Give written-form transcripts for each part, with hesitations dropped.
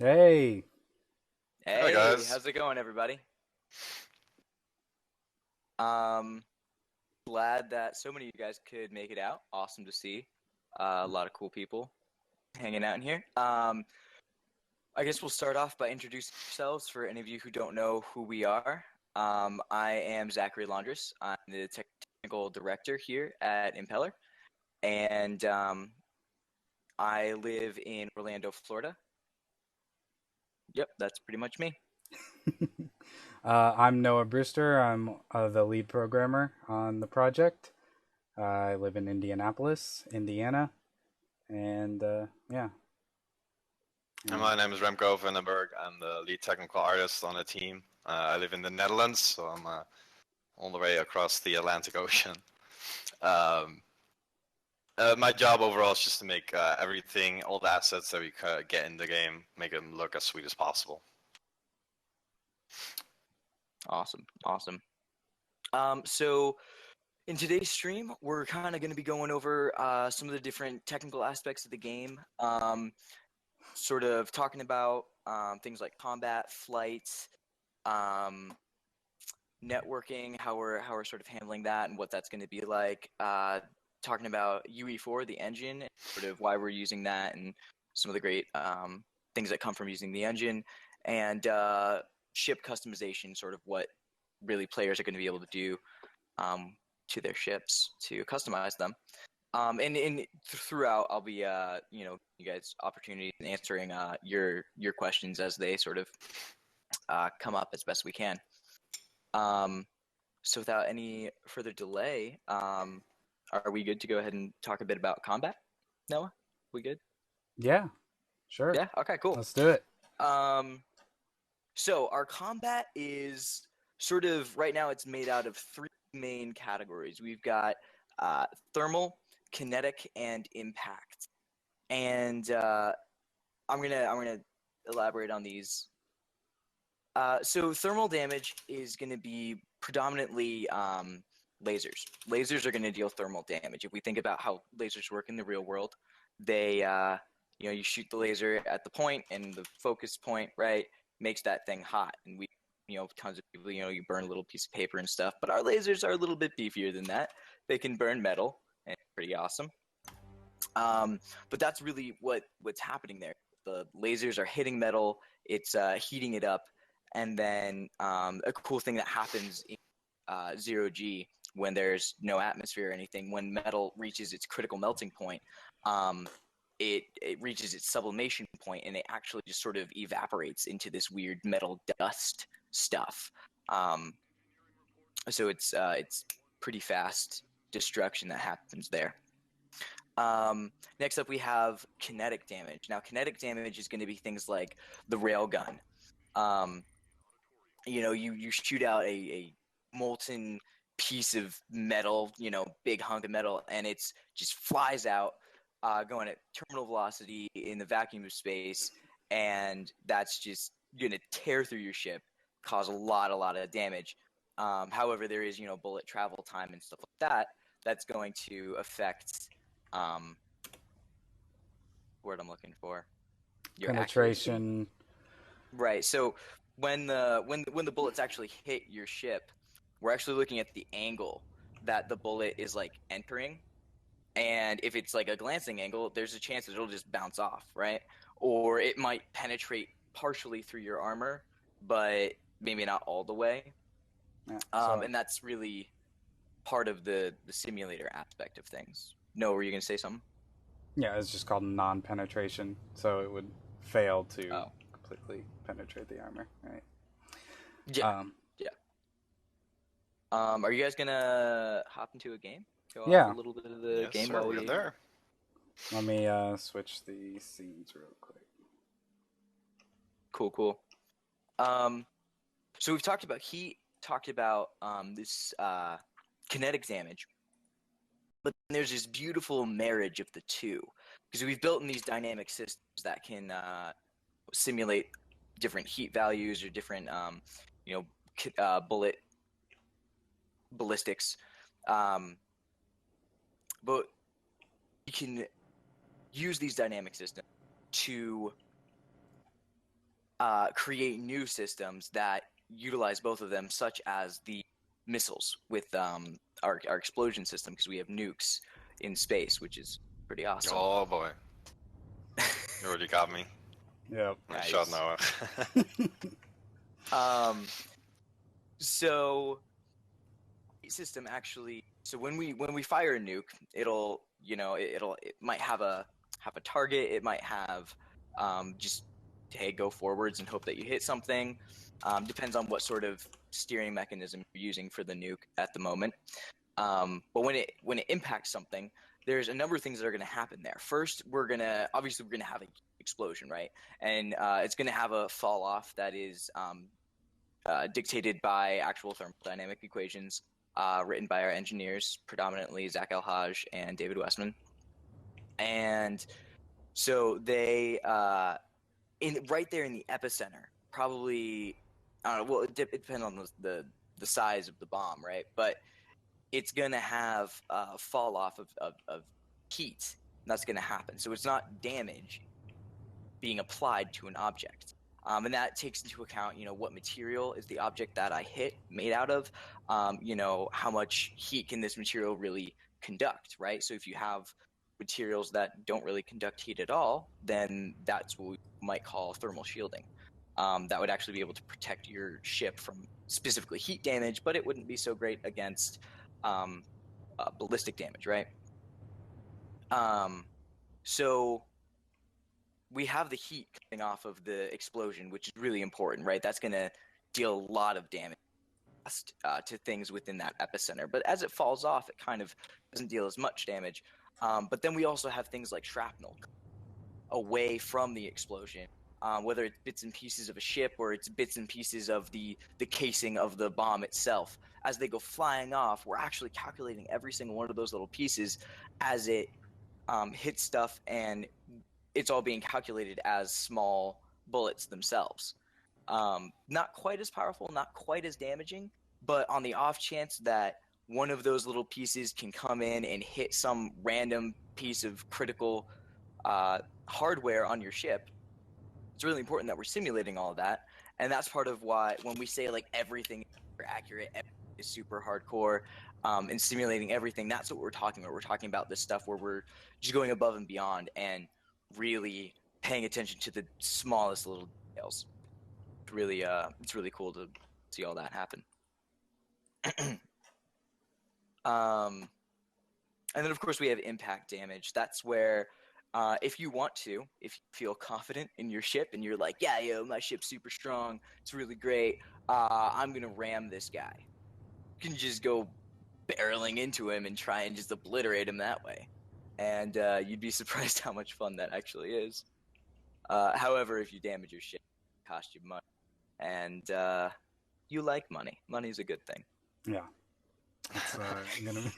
Hey, Hi Hey, guys. how's it going, everybody? Um, Glad that so many of you guys could make it out. Awesome to see. A lot of cool people hanging out in here. I guess we'll start off by introducing ourselves for any of you who don't know who we are. I am Zachary Laundress. I'm the technical director here at Impeller, and I live in Orlando, Florida. Yep, that's pretty much me. I'm Noah Brewster. I'm the lead programmer on the project. I live in Indianapolis, Indiana, and yeah. And And my name is Remco Vandenberg. I'm the lead technical artist on the team. I live in the Netherlands, so I'm all the way across the Atlantic Ocean. Um, my job overall is just to make everything, all the assets that we get in the game, make them look as sweet as possible. Awesome, awesome. So in today's stream, we're kind of going to be going over some of the different technical aspects of the game, sort of talking about things like combat, flights, um, networking, how we're sort of handling that and what that's going to be like. Talking about UE4, the engine, and sort of why we're using that, and some of the great things that come from using the engine, and ship customization, sort of what really players are going to be able to do um, to their ships to customize them. And throughout, I'll be you guys opportunity in answering your questions as they sort of come up as best we can. Um, so without any further delay, are we good to go ahead and talk a bit about combat? Noah, we good? yeah, sure. Yeah. Okay. Cool. Let's do it. Um, so our combat is sort of right now. It's made out of three main categories. We've got thermal, kinetic, and impact. And I'm gonna elaborate on these. So thermal damage is going to be predominantly lasers. Lasers are going to deal thermal damage. If we think about how lasers work in the real world, they you shoot the laser at the point, and the focus point, right, makes that thing hot. And we, tons of people, you burn a little piece of paper and stuff. But our lasers are a little bit beefier than that. They can burn metal, and it's pretty awesome. Um, but that's really what's happening there. The lasers are hitting metal. It's heating it up, and then a cool thing that happens in 0G when there's no atmosphere or anything, when metal reaches its critical melting point, um, it reaches its sublimation point, and it actually just sort of evaporates into this weird metal dust stuff. Um, so it's pretty fast destruction that happens there. Next up, we have kinetic damage. Now, kinetic damage is going to be things like the railgun. Um, you shoot out a molten piece of metal, big hunk of metal, and it's just flies out, going at terminal velocity in the vacuum of space, and that's just going to tear through your ship, cause a lot of damage. However, there is, bullet travel time and stuff like that. That's going to affect um, word I'm looking for, your accuracy. Penetration. Right. So when the bullets actually hit your ship, we're actually looking at the angle that the bullet is like entering. And if it's like a glancing angle, there's a chance that it'll just bounce off, right? Or it might penetrate partially through your armor, but maybe not all the way. Yeah, so And that's really part of the simulator aspect of things. No, were you gonna say something? yeah, it's just called non-penetration. So it would fail to Oh, completely penetrate the armor, right? yeah, Um, yeah. Are you guys gonna hop into a game? Go off a yeah. little bit of the Yes, game sir. while We're we. there. Let me switch the scenes real quick. Cool, cool. Um, so we've talked about heat, talked about this kinetic damage, but then there's this beautiful marriage of the two because we've built in these dynamic systems that can simulate different heat values or different, you know, bullet ballistics, um, but you can use these dynamic systems to create new systems that utilize both of them, such as the missiles with our explosion system, because we have nukes in space, which is pretty awesome. Oh boy, you already got me. Yep. Nice shot, Noah. So system actually, so when we fire a nuke, it'll it might have a target, it might have just, hey, go forwards and hope that you hit something. Depends on what sort of steering mechanism you're using for the nuke at the moment. But when it impacts something, there's a number of things that are going to happen there. First, we're going to have an explosion, right? And it's going to have a fall off that is dictated by actual thermodynamic equations written by our engineers, predominantly Zach El-Haj and David Westman. And so they, right there in the epicenter, probably, I don't know, well, it depends on the size of the bomb, right? But it's going to have fall off of heat. That's going to happen. So it's not damage being applied to an object. And that takes into account, what material is the object that I hit made out of? How much heat can this material really conduct, right? So if you have materials that don't really conduct heat at all, then that's what we might call thermal shielding. That would actually be able to protect your ship from specifically heat damage, but it wouldn't be so great against ballistic damage, right? So we have the heat coming off of the explosion, which is really important, right? That's going to deal a lot of damage to things within that epicenter. But as it falls off, it kind of doesn't deal as much damage. But then we also have things like shrapnel away from the explosion, whether it's bits and pieces of a ship or it's bits and pieces of the casing of the bomb itself. As they go flying off, we're actually calculating every single one of those little pieces as it hits stuff, and it's all being calculated as small bullets themselves. Not quite as powerful, not quite as damaging, but on the off chance that one of those little pieces can come in and hit some random piece of critical hardware on your ship, it's really important that we're simulating all of that. And that's part of why when we say like everything is super accurate, everything is super hardcore, and simulating everything, that's what we're talking about. We're talking about this stuff where we're just going above and beyond and really paying attention to the smallest little details. It's really cool to see all that happen. And then of course we have impact damage. That's where if you feel confident in your ship and you're like, yeah, my ship's super strong, it's really great, I'm gonna ram this guy. You can just go barreling into him and try and just obliterate him that way. And you'd be surprised how much fun that actually is. However, if you damage your ship, it costs you money. And you like money. Money's a good thing. Yeah. It's going to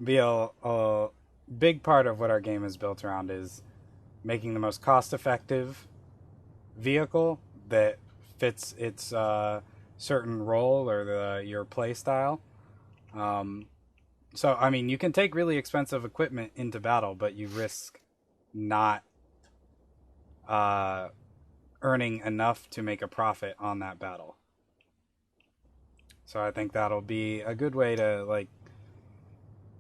be a big part of what our game is built around is making the most cost-effective vehicle that fits its certain role or your play style. So, I mean, you can take really expensive equipment into battle, but you risk not earning enough to make a profit on that battle. So I think that'll be a good way to like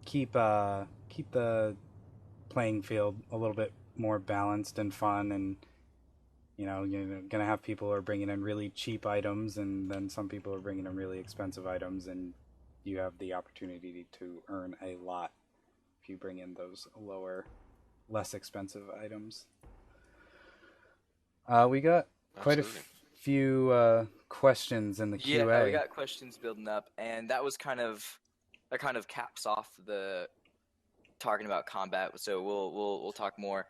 keep the playing field a little bit more balanced and fun, and you're gonna have people who are bringing in really cheap items, and then some people are bringing in really expensive items, and you have the opportunity to earn a lot if you bring in those lower, less expensive items. We got quite a few questions in the QA. Yeah, we got questions building up, and that kind of caps off the talking about combat. So we'll talk more.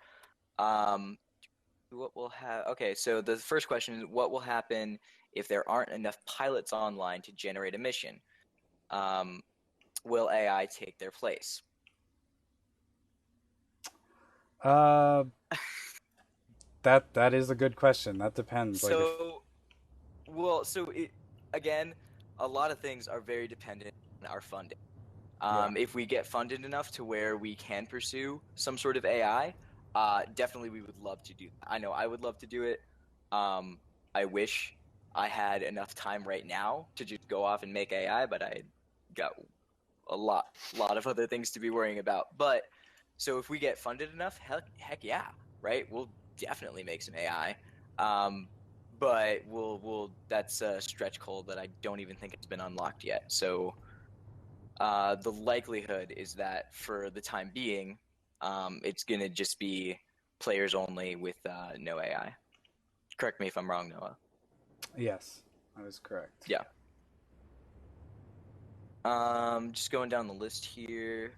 What will okay, so the first question is, what will happen if there aren't enough pilots online to generate a mission? Will AI take their place? That is a good question. That depends. So, again, a lot of things are very dependent on our funding. If we get funded enough to where we can pursue some sort of AI, definitely we would love to do that. I know I would love to do it. I wish I had enough time right now to just go off and make AI, but I got a lot of other things to be worrying about. But so if we get funded enough, heck yeah, right? We'll definitely make some AI. But we'll that's a stretch goal that I don't even think it's been unlocked yet. So the likelihood is that for the time being, it's gonna just be players only with no AI. Correct me if I'm wrong, Noah. Yes, that is correct. Yeah. Just going down the list here.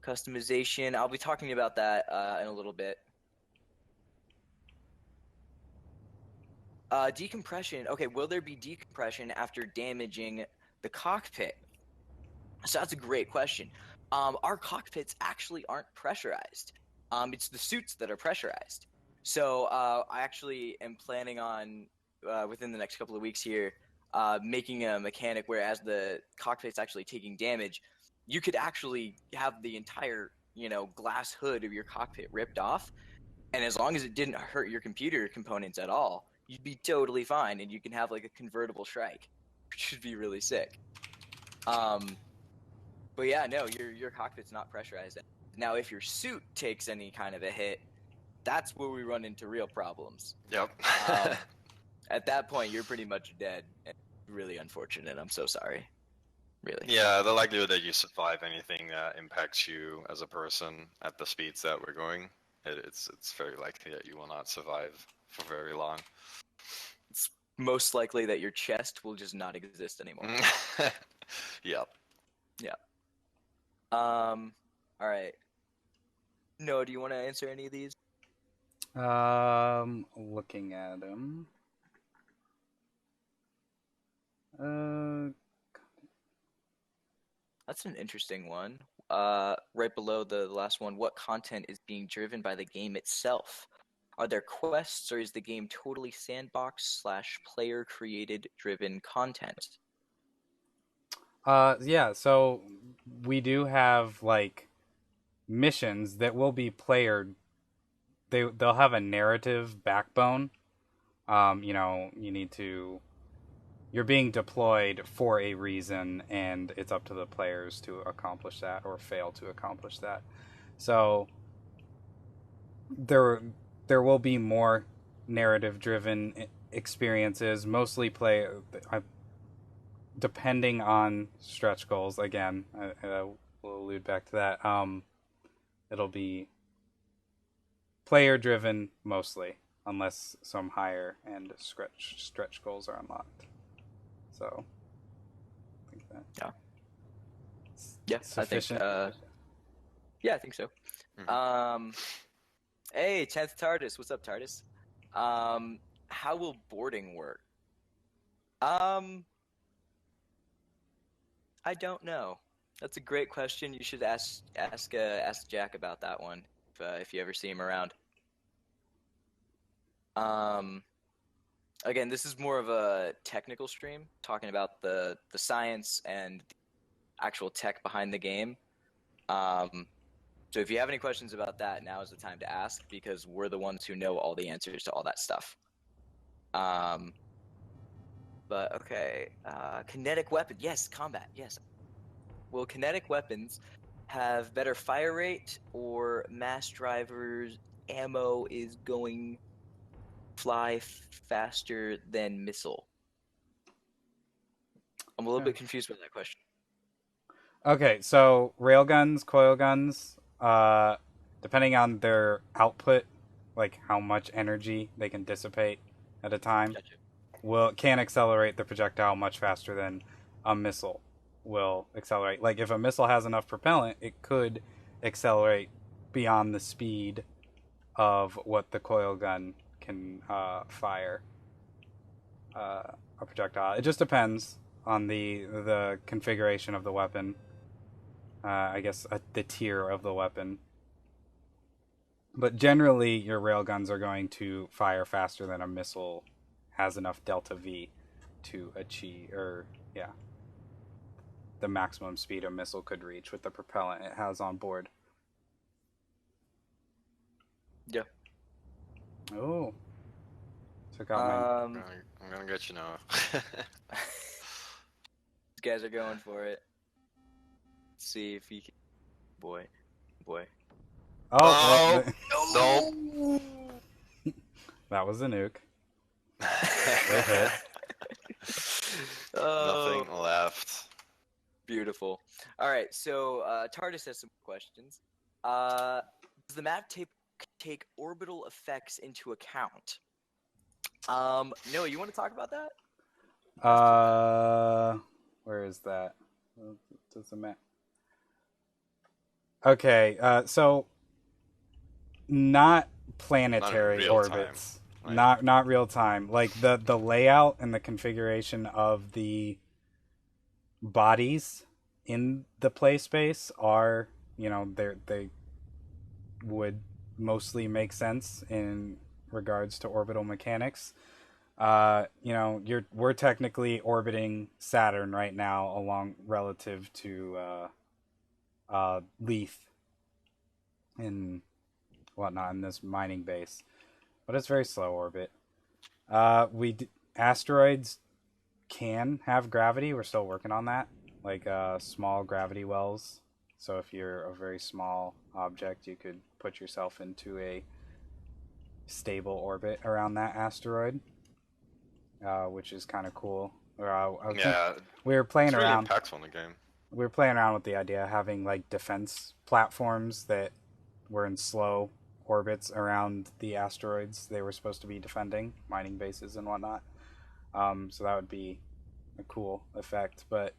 Customization. I'll be talking about that in a little bit. Decompression. Okay, will there be decompression after damaging the cockpit? So that's a great question. Our cockpits actually aren't pressurized. It's the suits that are pressurized. So I actually am planning on within the next couple of weeks here making a mechanic where as the cockpit's actually taking damage, you could actually have the entire glass hood of your cockpit ripped off, and as long as it didn't hurt your computer components at all, you'd be totally fine, and you can have like a convertible strike, which should be really sick. But yeah, no, your cockpit's not pressurized. Now, if your suit takes any kind of a hit, that's where we run into real problems. Yep. At that point, you're pretty much dead. Really unfortunate. I'm so sorry. Really. Yeah, the likelihood that you survive anything that impacts you as a person at the speeds that we're going, it's very likely that you will not survive for very long. It's most likely that your chest will just not exist anymore. Yep. Yeah. All right. No, do you want to answer any of these? Looking at them. That's an interesting one. Right below the last one, what content is being driven by the game itself? Are there quests, or is the game totally sandbox / player created driven content? Yeah, so we do have like missions that will be player. They'll have a narrative backbone. You're being deployed for a reason, and it's up to the players to accomplish that or fail to accomplish that. So there will be more narrative driven experiences, mostly depending on stretch goals. Again, I will allude back to that. It'll be player driven mostly, unless some higher end stretch goals are unlocked. So I think that sufficient. I think so. Mm-hmm. Hey, 10th TARDIS, what's up, TARDIS? How will boarding work? I don't know. That's a great question. You should ask Jack about that one if you ever see him around. Again, this is more of a technical stream, talking about the science and the actual tech behind the game. So if you have any questions about that, now is the time to ask, because we're the ones who know all the answers to all that stuff. But okay, kinetic weapon, yes, combat, yes. Will kinetic weapons have better fire rate, or mass drivers ammo is going fly faster than missile? I'm a little bit confused by that question. Okay, so railguns, coil guns, depending on their output, like how much energy they can dissipate at a time, Gotcha. can accelerate the projectile much faster than a missile will accelerate. Like if a missile has enough propellant, it could accelerate beyond the speed of what the coil gun can fire a projectile. It just depends on the configuration of the weapon. I guess the tier of the weapon. But generally, your railguns are going to fire faster than a missile has enough delta V to achieve, the maximum speed a missile could reach with the propellant it has on board. Yeah. Oh. Took out my. Um, I'm gonna get you now. these guys are going for it. Let's see if he can. Boy. Oh, Nope. that was a nuke. It hit. Oh, Nothing left. beautiful. All right, so TARDIS has some questions. Does the map take orbital effects into account? No, you want to talk about that? Where is that? Does it matter? Okay, so not planetary real orbits. time. Like- Not real time. Like the layout and the configuration of the bodies in the play space are, they would mostly make sense in regards to orbital mechanics. We're technically orbiting Saturn right now along relative to Leith and whatnot in this mining base, but it's very slow orbit. Asteroids can have gravity. We're still working on that, like small gravity wells. So if you're a very small object, you could put yourself into a stable orbit around that asteroid, which is kind of cool. Yeah, we were playing it's really around. impactful in the game. We were playing around with the idea of having like defense platforms that were in slow orbits around the asteroids they were supposed to be defending, mining bases and whatnot. So that would be a cool effect, but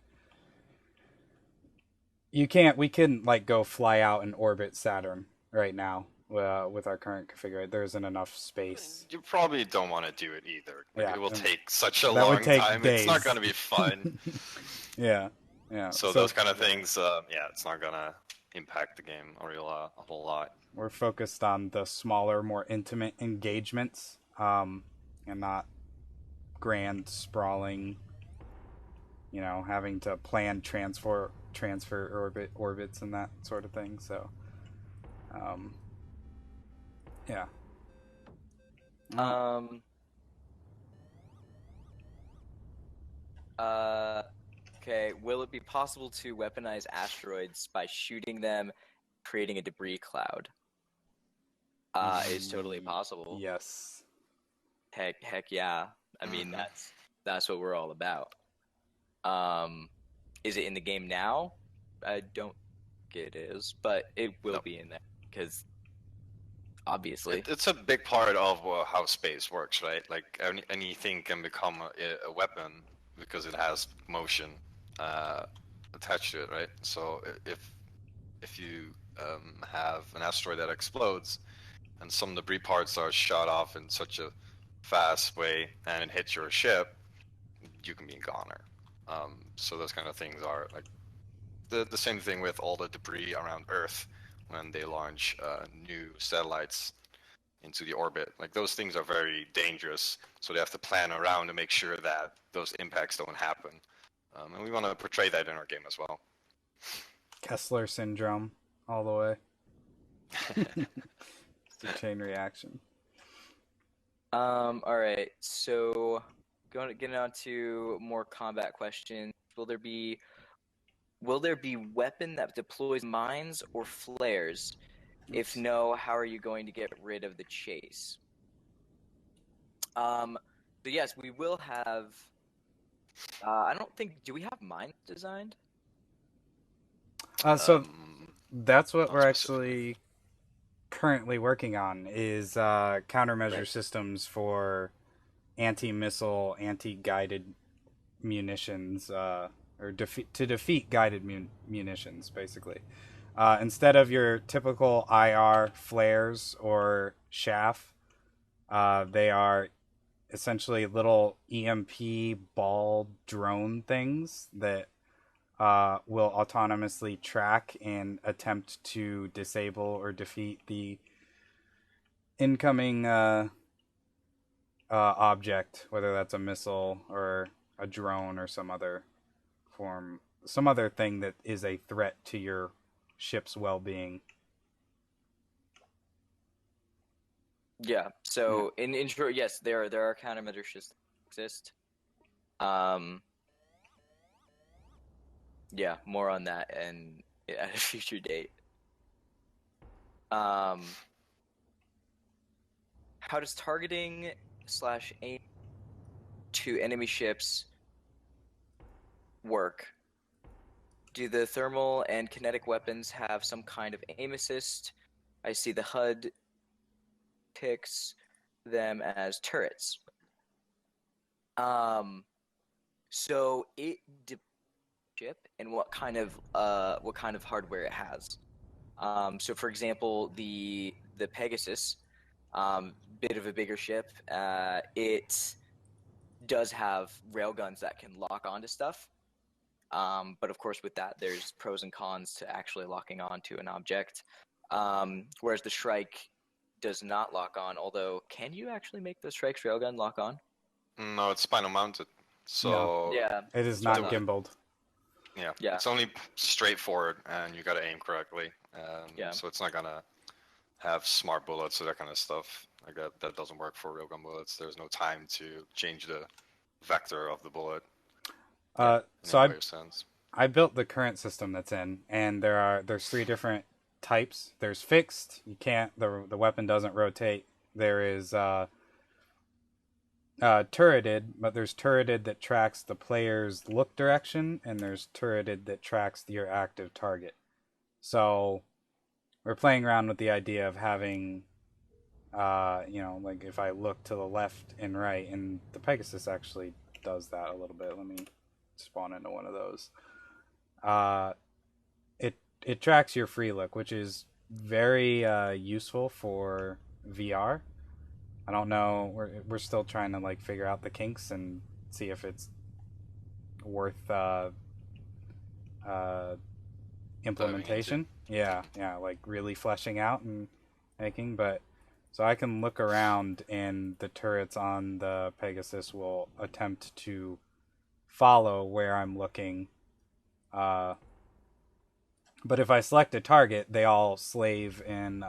we couldn't like go fly out and orbit Saturn right now with our current configuration. There isn't enough space. You probably don't want to do it either. Like, Yeah, it will and take such a that would long take time. days. It's not gonna be fun. Yeah. So those kind of things, yeah, it's not gonna impact the game a whole lot. We're focused on the smaller, more intimate engagements, and not grand, sprawling. Having to plan transfer orbits and that sort of thing. So, yeah. Okay. Will it be possible to weaponize asteroids by shooting them, creating a debris cloud? Is totally possible. Yes. Heck yeah. I mean, that's what we're all about. Is it in the game now? I don't think it is, but it will be in there because obviously It's a big part of how space works, right? Like anything can become a weapon because it has motion attached to it, right? So if you have an asteroid that explodes and some debris parts are shot off in such a fast way and it hits your ship, you can be a goner. So those kind of things are like the same thing with all the debris around Earth when they launch new satellites into the orbit. Like those things are very dangerous, so they have to plan around to make sure that those impacts don't happen. And we want to portray that in our game as well. Kessler syndrome, all the way. It's a chain reaction. All right. So getting on to more combat questions. Will there be weapon that deploys mines or flares? If no, how are you going to get rid of the chase? So yes, we will have. I don't think. Do we have mines designed? So that's what not we're specifically. actually currently working on is countermeasure systems for anti-missile, anti-guided munitions, or to defeat guided munitions, basically. Instead of your typical IR flares or chaff, they are essentially little EMP ball drone things that will autonomously track and attempt to disable or defeat the incoming object, whether that's a missile or a drone or some other thing that is a threat to your ship's well-being. Yeah. So in short, yes, there are countermeasures that exist. Um, yeah, more on that and at a future date. Um, how does targeting slash aim to enemy ships work? Do the thermal and kinetic weapons have some kind of aim assist? I see the HUD picks them as turrets. So it depends on the ship and what kind of hardware it has. So for example, the Pegasus, bit of a bigger ship, it does have railguns that can lock onto stuff. But of course, with that, there's pros and cons to actually locking onto an object. Whereas the Shrike does not lock on. Although, can you actually make the Shrike's railgun lock on? No, it's spinal mounted. No. So Yeah, It is that's what I not thought. gimbaled. yeah, it's only straightforward, and you gotta aim correctly. Yeah. So it's not gonna have smart bullets or that kind of stuff. Like that doesn't work for railgun bullets. There's no time to change the vector of the bullet in So any way or sense. I built the current system that's in, and there's 3 different types. There's fixed. You can't the weapon doesn't rotate. There is turreted, but there's turreted that tracks the player's look direction, and there's turreted that tracks your active target. So we're playing around with the idea of having, like if I look to the left and right, and the Pegasus actually does that a little bit. Let me spawn into one of those. It tracks your free look, which is very useful for VR. I don't know. We're still trying to like figure out the kinks and see if it's worth uh, implementation. Yeah, like really fleshing out and making. But so I can look around, and the turrets on the Pegasus will attempt to follow where I'm looking. But if I select a target, they all slave and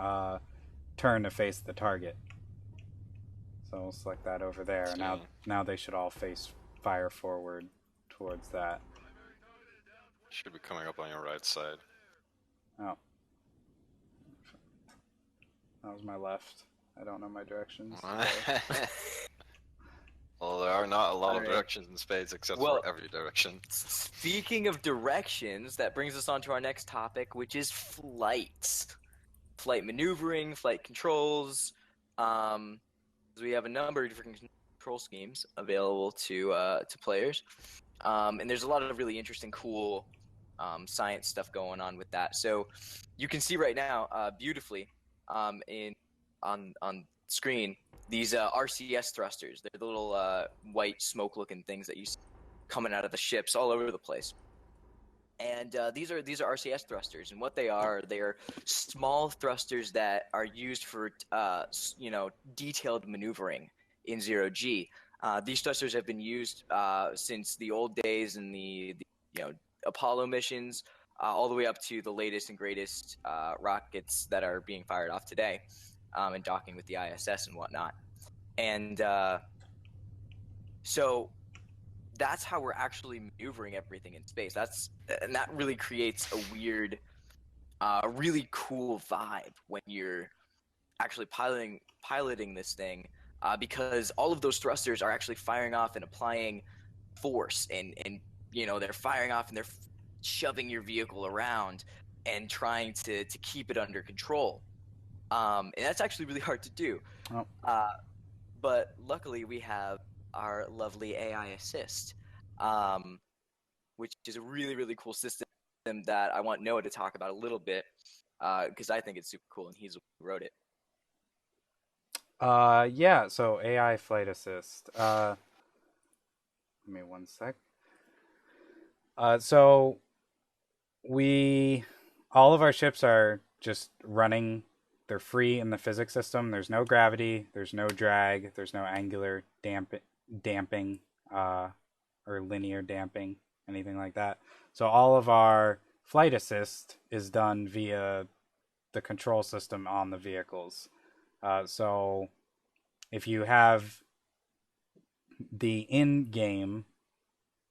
turn to face the target. So we'll select that over there. Now they should all face fire forward towards that. Should be coming up on your right side. Oh. That was my left. I don't know my directions. Well, there are not a lot of Alright. directions in space except Well, for every direction. Speaking of directions, that brings us on to our next topic, which is flight. Flight maneuvering, flight controls. We have a number of different control schemes available to players. And there's a lot of really interesting, cool science stuff going on with that. So you can see right now, beautifully, on screen, these RCS thrusters. They're the little white smoke-looking things that you see coming out of the ships all over the place. And these are RCS thrusters, and what they are small thrusters that are used for detailed maneuvering in 0G. These thrusters have been used since the old days in the Apollo missions, all the way up to the latest and greatest rockets that are being fired off today, and docking with the ISS and whatnot. And so that's how we're actually maneuvering everything in space. And that really creates a weird, really cool vibe when you're actually piloting this thing, because all of those thrusters are actually firing off and applying force, and they're firing off and they're shoving your vehicle around and trying to keep it under control. And that's actually really hard to do. Oh. But luckily we have our lovely AI assist, which is a really, really cool system that I want Noah to talk about a little bit, because I think it's super cool, and he's the one who wrote it. Yeah, so AI flight assist. Give me one sec. So all of our ships are just running. They're free in the physics system. There's no gravity. There's no drag. There's no angular damping, or linear damping, anything like that. So all of our flight assist is done via the control system on the vehicles. So if you have the in-game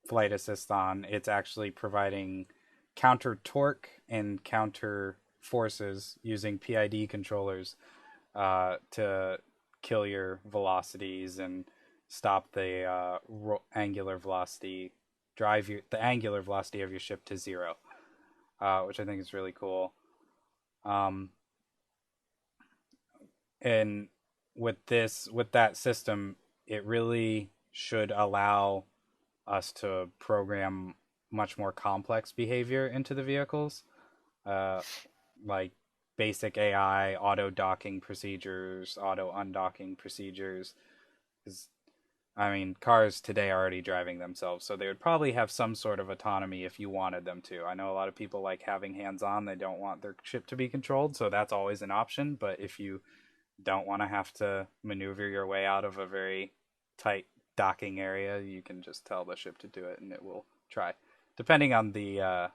flight assist on, it's actually providing counter torque and counter forces using PID controllers to kill your velocities and stop the angular velocity, the angular velocity of your ship to 0, which I think is really cool. And with that system, it really should allow us to program much more complex behavior into the vehicles, like basic AI, auto docking procedures, auto undocking procedures. Because I mean, cars today are already driving themselves, so they would probably have some sort of autonomy if you wanted them to. I know a lot of people like having hands-on; they don't want their ship to be controlled, so that's always an option. But if you don't want to have to maneuver your way out of a very tight docking area, you can just tell the ship to do it, and it will try. Depending on the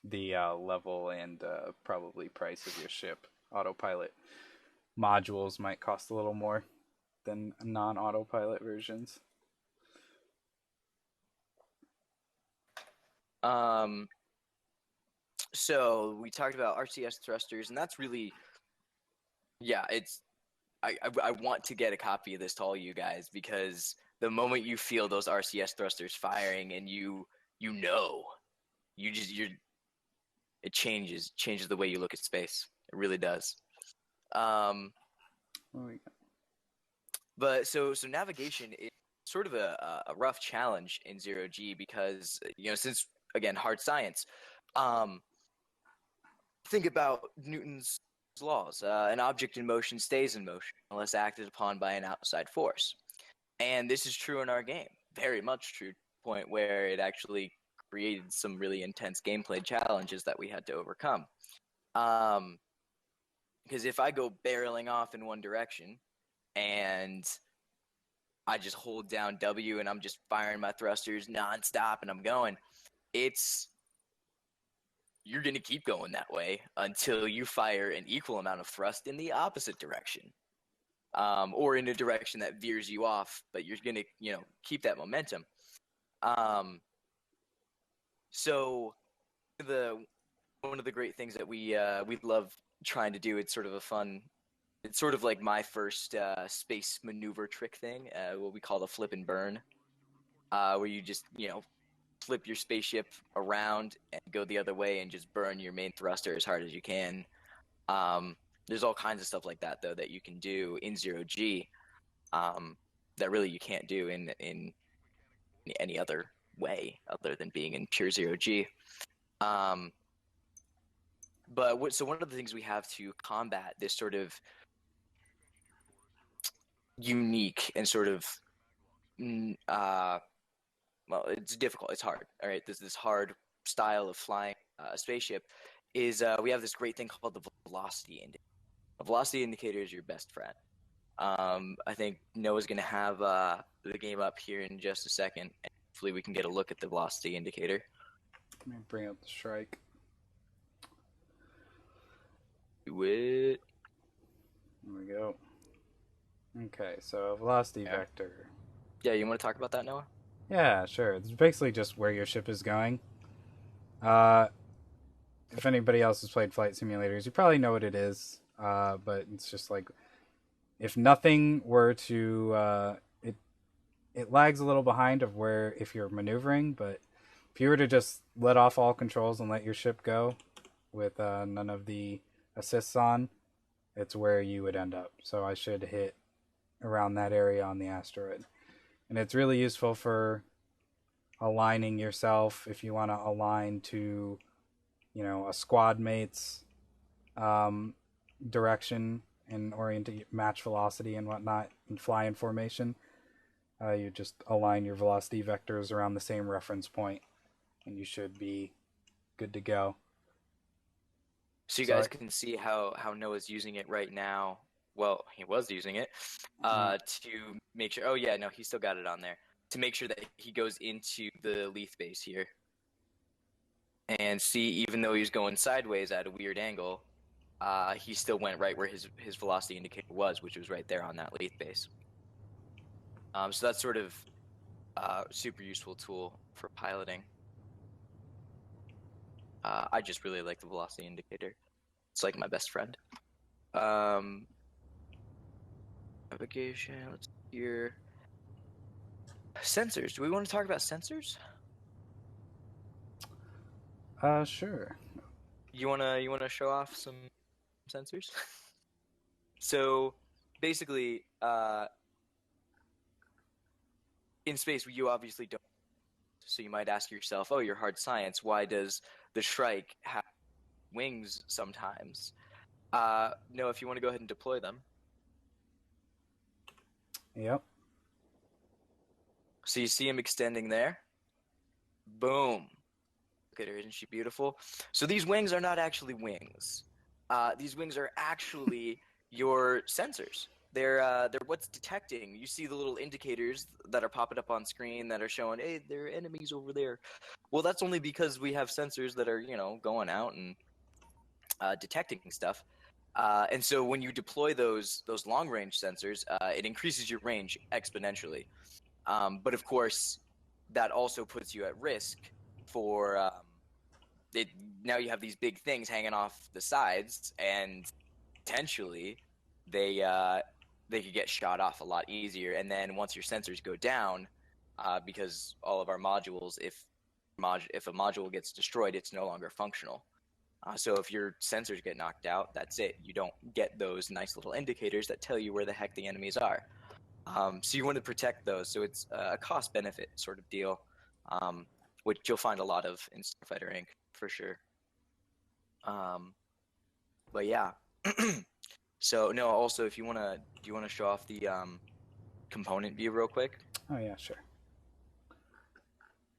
level and probably price of your ship, autopilot modules might cost a little more than non-autopilot versions. So we talked about RCS thrusters, and that's really, yeah, it's. I want to get a copy of this to all you guys, because the moment you feel those RCS thrusters firing, and you're it changes the way you look at space. It really does. But so navigation is sort of a rough challenge in 0G, because since, again, hard science. Think about Newton's laws. An object in motion stays in motion unless acted upon by an outside force. And this is true in our game. Very much true, to the point where it actually created some really intense gameplay challenges that we had to overcome. Because if I go barreling off in one direction and I just hold down W and I'm just firing my thrusters nonstop and I'm going, you're going to keep going that way until you fire an equal amount of thrust in the opposite direction, or in a direction that veers you off, but you're going to, keep that momentum. So one of the great things that we love trying to do, it's sort of like my first space maneuver trick thing, what we call the flip and burn, where you just, flip your spaceship around and go the other way and just burn your main thruster as hard as you can. There's all kinds of stuff like that, though, that you can do in 0G that really you can't do in any other way other than being in pure 0G. So one of the things we have to combat this sort of unique and sort of well, it's difficult. It's hard. All right, this hard style of flying a spaceship is we have this great thing called the velocity indicator. A velocity indicator is your best friend. I think Noah's going to have the game up here in just a second, and hopefully we can get a look at the velocity indicator. Let me bring up the strike. Do it. There we go. Okay, so velocity vector. Yeah, you want to talk about that, Noah? Yeah, sure. It's basically just where your ship is going. If anybody else has played flight simulators, you probably know what it is. But it's just like, if nothing were to, it lags a little behind of where if you're maneuvering. But if you were to just let off all controls and let your ship go with none of the assists on, it's where you would end up. So I should hit around that area on the asteroid. And it's really useful for aligning yourself if you want to align to, a squad mate's direction and orientate, match velocity and whatnot, and fly in formation. You just align your velocity vectors around the same reference point, and you should be good to go. So you guys can see how Noah's using it right now. Well, he was using it to make sure. Oh yeah, no, he still got it on there to make sure that he goes into the Leith base here. And see, even though he's going sideways at a weird angle, he still went right where his velocity indicator was, which was right there on that lathe base. So that's sort of super useful tool for piloting. I just really like the velocity indicator. It's like my best friend. Navigation, let's see here. Sensors. Do we want to talk about sensors? Sure. You wanna show off some sensors? So basically, in space, you obviously don't. So you might ask yourself, "Oh, you're hard science. Why does the Shrike have wings sometimes?" No, if you want to go ahead and deploy them. Yep. So you see him extending there. Boom. Look at her, isn't she beautiful? So these wings are not actually wings. These wings are actually your sensors. They're what's detecting. You see the little indicators that are popping up on screen that are showing, hey, there are enemies over there. Well, that's only because we have sensors that are, going out and detecting stuff. And so when you deploy those long range sensors, it increases your range exponentially. But of course, that also puts you at risk for now you have these big things hanging off the sides, and potentially they could get shot off a lot easier. And then once your sensors go down, because all of our modules, if a module gets destroyed, it's no longer functional. So if your sensors get knocked out, that's it. You don't get those nice little indicators that tell you where the heck the enemies are. So you want to protect those. So it's a cost-benefit sort of deal, which you'll find a lot of in Starfighter Inc. for sure. But yeah. So no. Also, if you do you want to show off the component view real quick? Oh yeah, sure.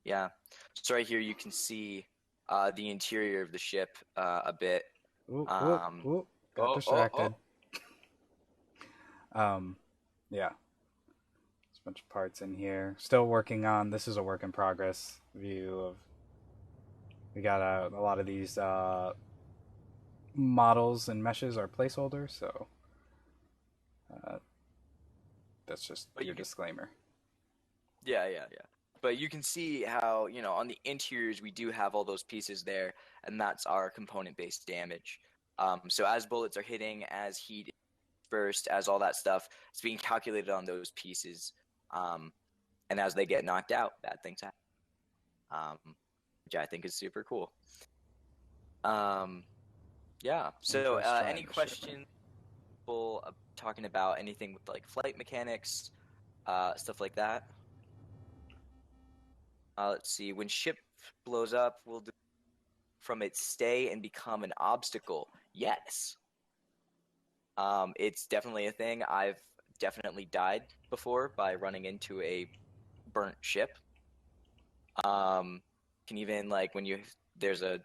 Yeah. So right here you can see the interior of the ship a bit. Ooh, got distracted. Yeah. There's a bunch of parts in here. Still working on. This is a work in progress view of. We got a lot of these models and meshes are placeholders, so that's just your disclaimer. Yeah. But you can see how, on the interiors we do have all those pieces there, and that's our component-based damage. So as bullets are hitting, as heat burst, as all that stuff, it's being calculated on those pieces. And as they get knocked out, bad things happen, which I think is super cool. Yeah. So any questions? People talking about anything with like flight mechanics, stuff like that? Let's see. When ship blows up, will from it stay and become an obstacle? Yes. It's definitely a thing. I've definitely died before by running into a burnt ship. Can even like when there's a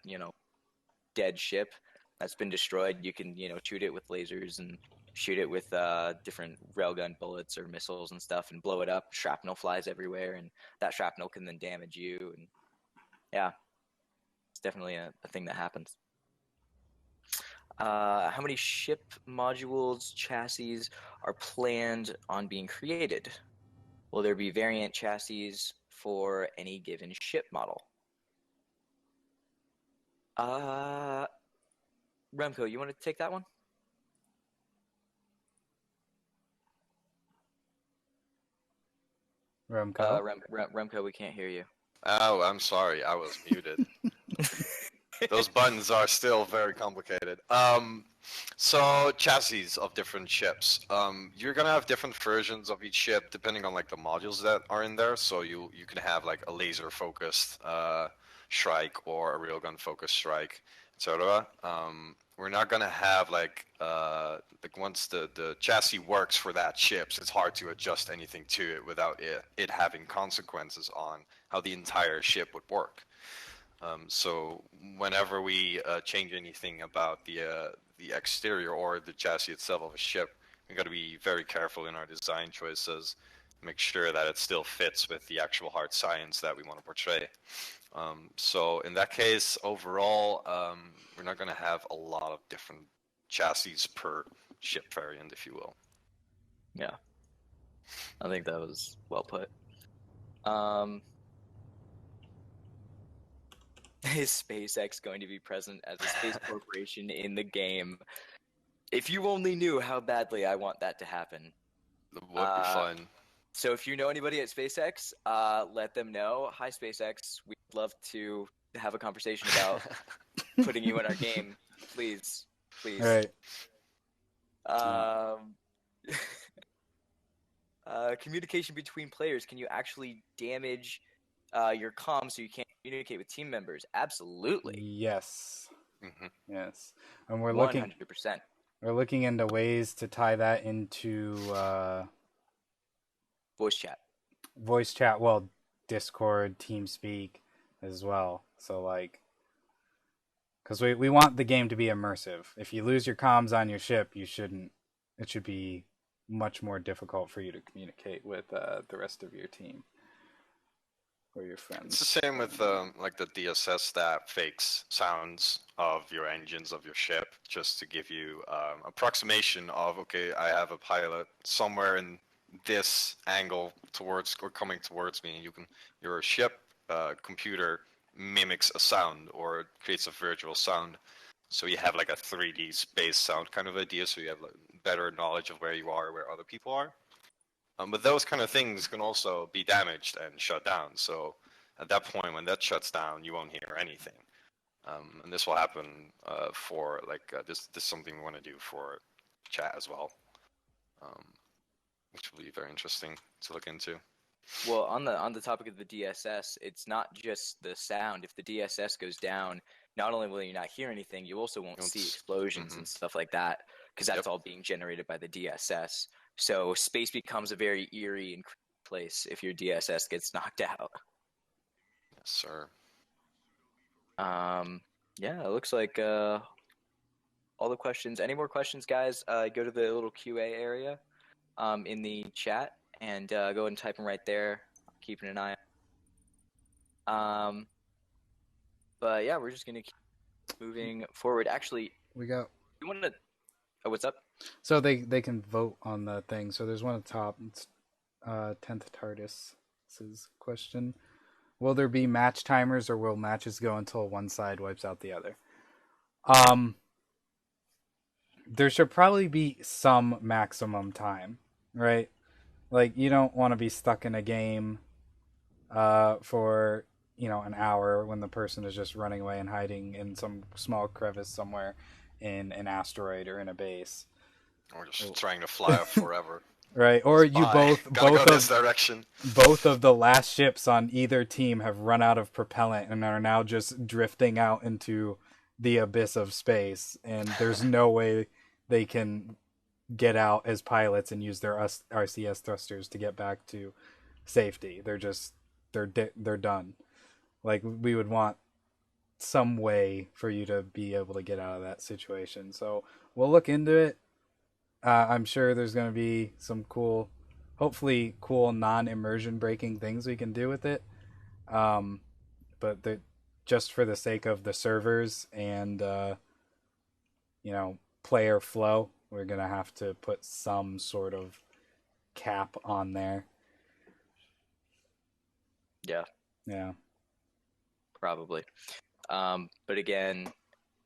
dead ship that's been destroyed, you can shoot it with lasers and shoot it with different railgun bullets or missiles and stuff and blow it up. Shrapnel flies everywhere, and that shrapnel can then damage you. And yeah, it's definitely a thing that happens. How many ship modules, chassis are planned on being created? Will there be variant chassis for any given ship model? Remco, you want to take that one? Remco, we can't hear you. Oh, I'm sorry. I was muted. Those buttons are still very complicated. So chassis of different ships. You're gonna have different versions of each ship depending on like the modules that are in there. So you can have like a laser focused Shrike or a railgun focused Shrike, etc. We're not gonna have like once the chassis works for that ship, so it's hard to adjust anything to it without it having consequences on how the entire ship would work. So whenever we change anything about the exterior or the chassis itself of a ship, we got to be very careful in our design choices, make sure that it still fits with the actual hard science that we want to portray. So in that case, overall, we're not going to have a lot of different chassis per ship variant, if you will. Yeah, I think that was well put. Is SpaceX going to be present as a space corporation in the game? If you only knew how badly I want that to happen. That would be fun. So if you know anybody at SpaceX, let them know. Hi, SpaceX. We'd love to have a conversation about putting you in our game. Please. All right. Communication between players. Can you actually damage your comms so you can't communicate with team members? Absolutely. Yes. Mm-hmm. Yes. And we're 100%. looking into ways to tie that into Voice chat. voice chat, well, Discord, TeamSpeak as well. So like, because we want the game to be immersive. If you lose your comms on your ship, you shouldn't. It should be much more difficult for you to communicate with the rest of your team or your friends. It's the same with like the DSS that fakes sounds of your engines of your ship, just to give you approximation of, okay, I have a pilot somewhere in this angle towards or coming towards me. Your ship computer mimics a sound or creates a virtual sound, so you have like a 3D space sound kind of idea, so you have like better knowledge of where you are, where other people are. But those kind of things can also be damaged and shut down. So at that point, when that shuts down, you won't hear anything. And this will happen for like this is something we want to do for chat as well, which will be very interesting to look into. Well, on the topic of the DSS, it's not just the sound. If the DSS goes down, not only will you not hear anything, you also won't see explosions and stuff like that, because that's all being generated by the DSS. So space becomes a very eerie and creepy place if your DSS gets knocked out. Yes, sir. Yeah, it looks like all the questions. Any more questions, guys? Go to the little QA area in the chat and go ahead and type them right there. I'm keeping an eye on. But yeah, we're just gonna keep moving forward. Actually, We got. you want to? Oh, what's up? So they can vote on the thing. So there's one at the top. It's 10th TARDIS's question. Will there be match timers, or will matches go until one side wipes out the other? There should probably be some maximum time, right? Like, you don't want to be stuck in a game for, an hour when the person is just running away and hiding in some small crevice somewhere in an asteroid or in a base. Or just trying to fly up forever. Right, or you Gotta go this direction. Both of the last ships on either team have run out of propellant and are now just drifting out into the abyss of space, and there's no way they can get out as pilots and use their RCS thrusters to get back to safety. They're done. Like, we would want some way for you to be able to get out of that situation. So we'll look into it. I'm sure there's going to be some hopefully cool non-immersion breaking things we can do with it. But just for the sake of the servers and, player flow, we're going to have to put some sort of cap on there. Yeah. Yeah. Probably. But again,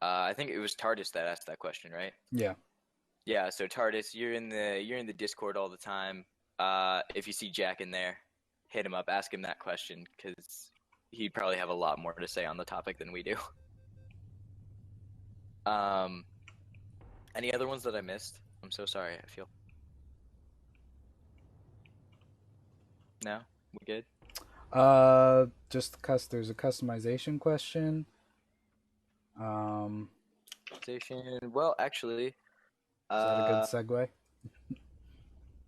I think it was TARDIS that asked that question, right? Yeah. Yeah, so TARDIS, you're in the Discord all the time. If you see Jack in there, hit him up, ask him that question, because he'd probably have a lot more to say on the topic than we do. Any other ones that I missed? I'm so sorry. I feel. No, we good? There's a customization question. Well, actually, Is that a good segue?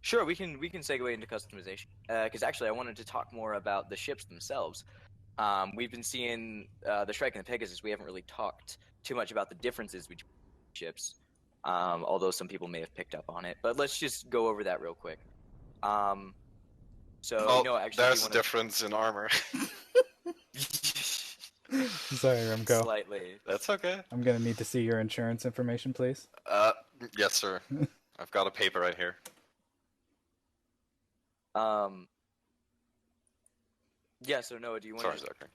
Sure, we can segue into customization. Because actually, I wanted to talk more about the ships themselves. We've been seeing the Shrike and the Pegasus. We haven't really talked too much about the differences between ships, although some people may have picked up on it. But let's just go over that real quick. Actually, there's a difference in armor. Sorry, Remco. Slightly. That's okay. I'm gonna need to see your insurance information, please. Yes, sir. I've got a paper right here. Yeah. So Noah, do you want Sorry, to Zachary.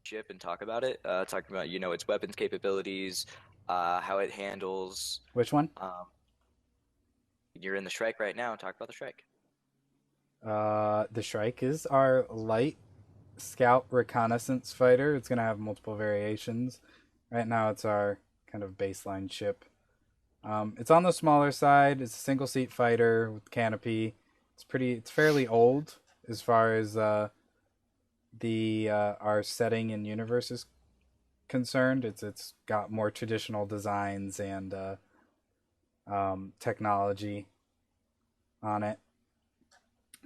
ship and talk about it? Talking about its weapons capabilities, how it handles. Which one? You're in the Shrike right now. Talk about the Shrike. The Shrike is our light scout reconnaissance fighter. It's gonna have multiple variations. Right now, it's our kind of baseline ship. It's on the smaller side. It's a single seat fighter with canopy. It's fairly old as far as our setting and universe is concerned. It's got more traditional designs and technology on it.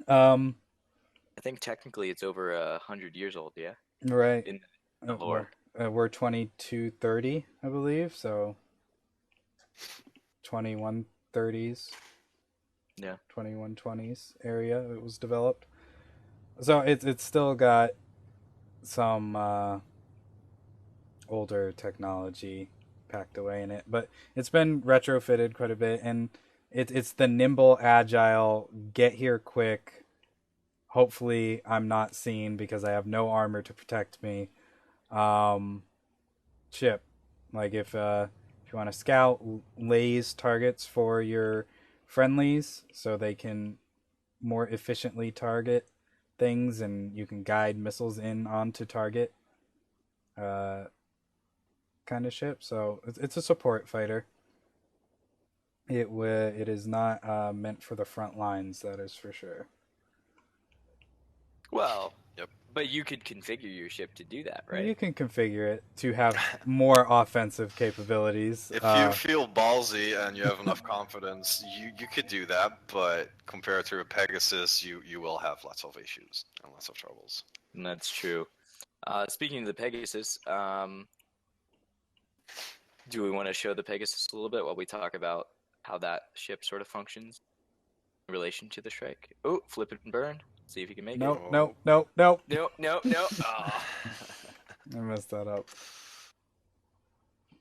I think technically it's over 100 years old. Yeah. Right. In the lore. We're 2230, I believe. So 2130s. Yeah. 2120s area it was developed. So it's still got some older technology packed away in it, but it's been retrofitted quite a bit, and it's the nimble, agile, get here quick. Hopefully, I'm not seen because I have no armor to protect me. Ship, like if you want to scout, lays targets for your friendlies so they can more efficiently target things, and you can guide missiles in onto target. Kind of ship. So it's a support fighter. It is not meant for the front lines. That is for sure. Well, Yep. but you could configure your ship to do that, Well, right? you can configure it to have more offensive capabilities. If you feel ballsy and you have enough confidence, you could do that, but compared to a Pegasus, you will have lots of issues and lots of troubles. And that's true. Speaking of the Pegasus, do we want to show the Pegasus a little bit while we talk about how that ship sort of functions in relation to the Shrike? Oh, flip it and burn. See if you can make nope, it. nope, nope, nope. No. Oh. I messed that up.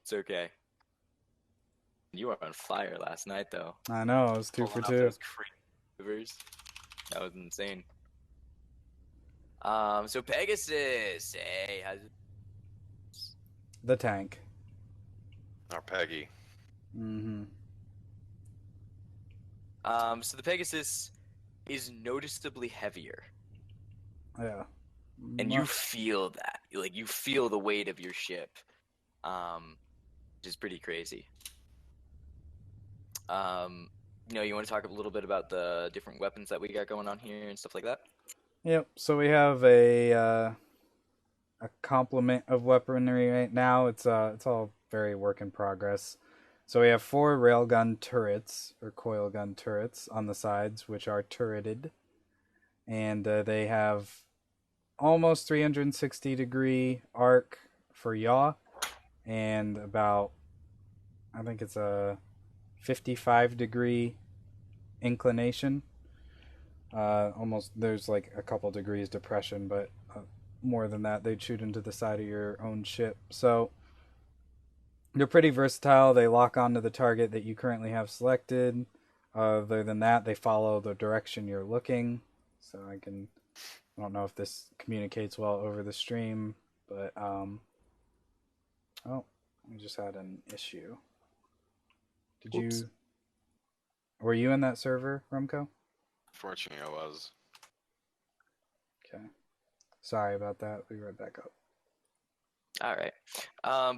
It's okay. You were on fire last night, though. I know. It was 2 Pulling for off 2. those crazy maneuvers. That was insane. So Pegasus, hey, how's it? The tank. Our Peggy. Mm-hmm. So the Pegasus is noticeably heavier, Yeah. and you feel that, like you feel the weight of your ship, which is pretty crazy. You want to talk a little bit about the different weapons that we got going on here and stuff like that? Yep. So we have a complement of weaponry right now. It's all very work in progress. So we have 4 railgun turrets or coil gun turrets on the sides, which are turreted, and they have almost 360-degree arc for yaw, and about, I think it's a 55-degree inclination. Almost, there's like a couple degrees depression, but more than that, they'd shoot into the side of your own ship. So they're pretty versatile. They lock onto the target that you currently have selected. Other than that, they follow the direction you're looking. So I don't know if this communicates well over the stream, but we just had an issue. Oops. Were you in that server, Rumco? Fortunately, I was. Okay. Sorry about that. We'll be right back up. All right.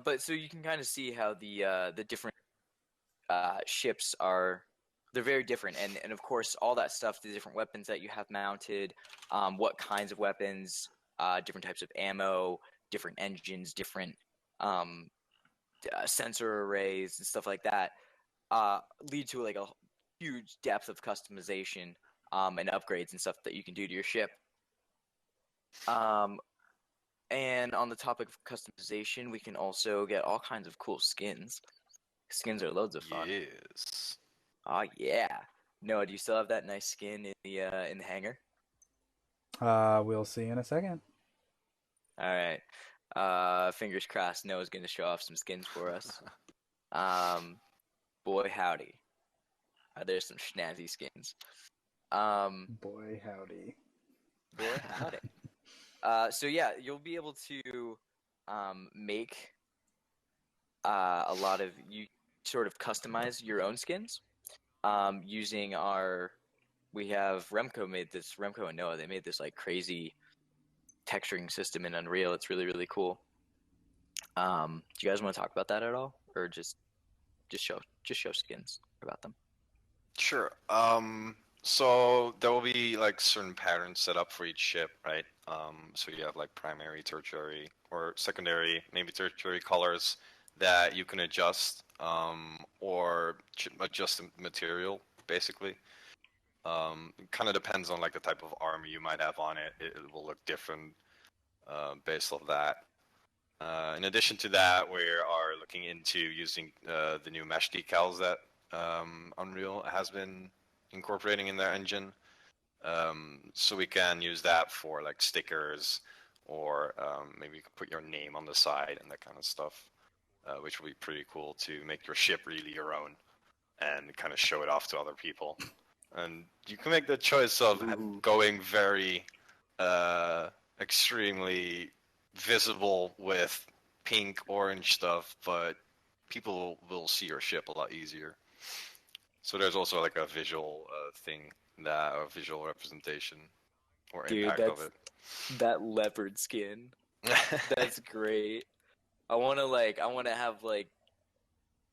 But so you can kind of see how the different ships they're very different, and of course all that stuff, the different weapons that you have mounted, what kinds of weapons, different types of ammo, different engines, different sensor arrays and stuff like that, lead to like a huge depth of customization and upgrades and stuff that you can do to your ship. And on the topic of customization, we can also get all kinds of cool skins. Skins are loads of fun. Yes. Oh yeah. Noah, do you still have that nice skin in the hangar? We'll see in a second. All right. Fingers crossed Noah's going to show off some skins for us. Boy howdy. There's some snazzy skins. Boy howdy. Boy howdy. So yeah, you'll be able to make a lot of you sort of customize your own skins using we have Remco and Noah, they made this like crazy texturing system in Unreal. It's really, really cool. Do you guys want to talk about that at all, or just show skins about them? Sure. So there will be like certain patterns set up for each ship, right? So you have like primary, tertiary, or secondary, maybe tertiary colors that you can adjust, or adjust the material, basically. It kind of depends on like the type of armor you might have on it. It will look different based off that. In addition to that, we are looking into using the new mesh decals that Unreal has been incorporating in their engine. So we can use that for like stickers, or maybe you can put your name on the side and that kind of stuff, which will be pretty cool to make your ship really your own and kind of show it off to other people. And you can make the choice of going very extremely visible with pink, orange stuff, but people will see your ship a lot easier. So there's also like a visual thing, that a visual representation or Dude, impact of it. that leopard skin. That's great. I want to have like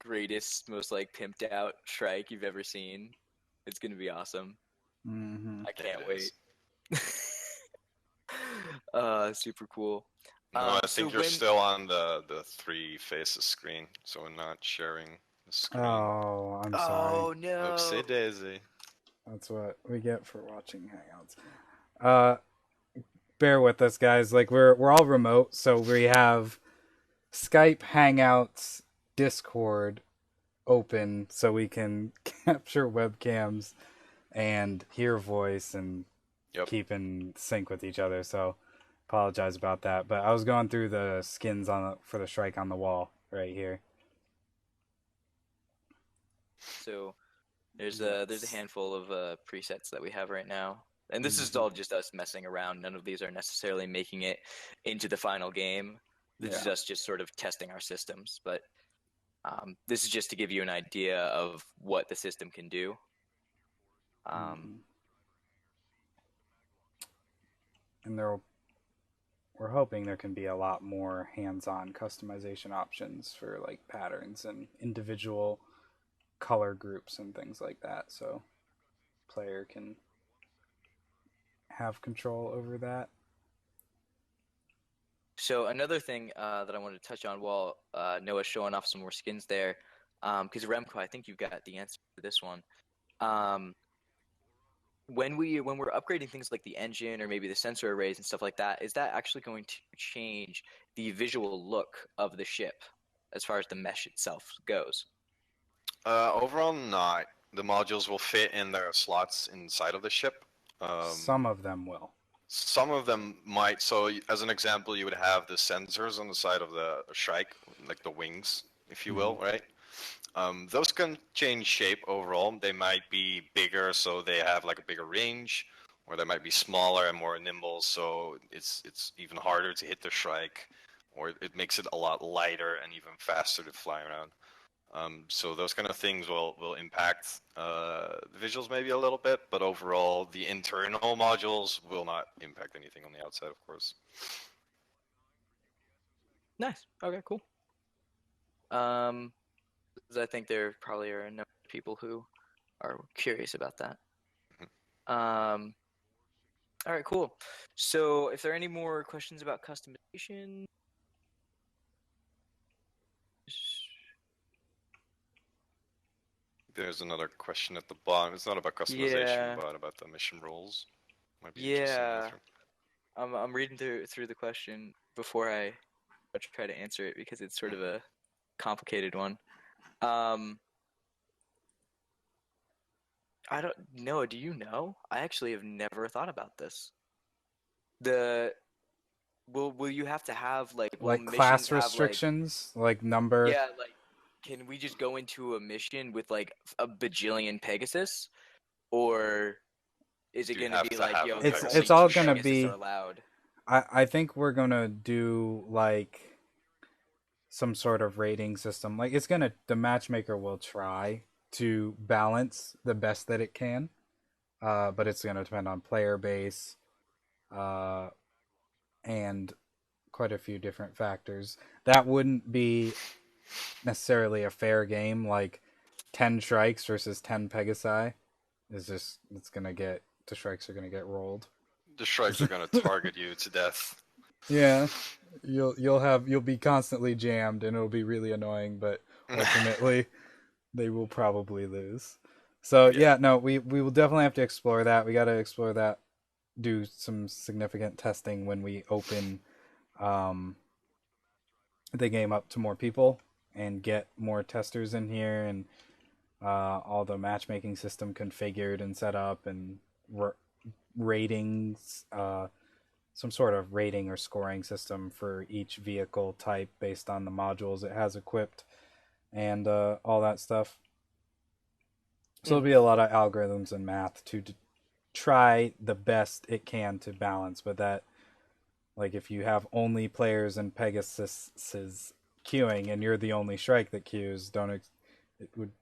greatest, most like pimped out Shrike you've ever seen. It's gonna be awesome. Mm-hmm. I can't It wait. Super cool. No, I So think you're still on the three faces screen, so we're not sharing the screen. Oh, I'm sorry. Oh no. Oopsie daisy. That's what we get for watching Hangouts. Bear with us, guys. Like we're all remote, so we have Skype, Hangouts, Discord open, so we can capture webcams and hear voice and keep in sync with each other. So apologize about that. But I was going through the skins for the Shrike on the wall right here. So there's a handful of presets that we have right now. And this is all just us messing around. None of these are necessarily making it into the final game. This is us just sort of testing our systems. But this is just to give you an idea of what the system can do. And we're hoping there can be a lot more hands-on customization options for like patterns and individual color groups and things like that, so player can have control over that. So another thing that I wanted to touch on while Noah's showing off some more skins there, because Remco, I think you've got the answer to this one. When we're upgrading things like the engine or maybe the sensor arrays and stuff like that, is that actually going to change the visual look of the ship as far as the mesh itself goes? Overall, not. The modules will fit in their slots inside of the ship. Some of them will. Some of them might. So, as an example, you would have the sensors on the side of the Shrike, like the wings, if you will, right? Those can change shape overall. They might be bigger, so they have like a bigger range, or they might be smaller and more nimble, so it's even harder to hit the Shrike, or it makes it a lot lighter and even faster to fly around. So those kind of things will impact the visuals maybe a little bit, but overall the internal modules will not impact anything on the outside, of course. Nice. Okay, cool. I think there probably are enough people who are curious about that. All right, cool. So if there are any more questions about customization, There's another question at the bottom. It's not about customization, but about the mission roles. Might be interesting to answer. I'm reading through the question before I try to answer it because it's sort of a complicated one. I don't know. Do you know? I actually have never thought about this. will you have to have will Like missions class have restrictions, like number. yeah, can we just go into a mission with a bajillion Pegasus, or is it Do you going to have be to have a yo, It's only it's Pegasus two all per gonna ship? Pegasus are be. allowed? I think we're gonna do like some sort of rating system. Like the matchmaker will try to balance the best that it can. But it's gonna depend on player base, uh, and quite a few different factors. That wouldn't be necessarily a fair game. Like 10 strikes versus 10 Pegasi is just the strikes are gonna get rolled. The strikes are gonna target you to death. Yeah, you'll be constantly jammed and it'll be really annoying, but ultimately they will probably lose. So Yeah. yeah, no, we will definitely have to explore that. We got to explore that, do some significant testing when we open um, the game up to more people and get more testers in here and all the matchmaking system configured and set up and ratings, some sort of rating or scoring system for each vehicle type based on the modules it has equipped and all that stuff. So there'll be a lot of algorithms and math to try the best it can to balance, but that like if you have only players in Pegasus's queuing and you're the only strike that queues, it would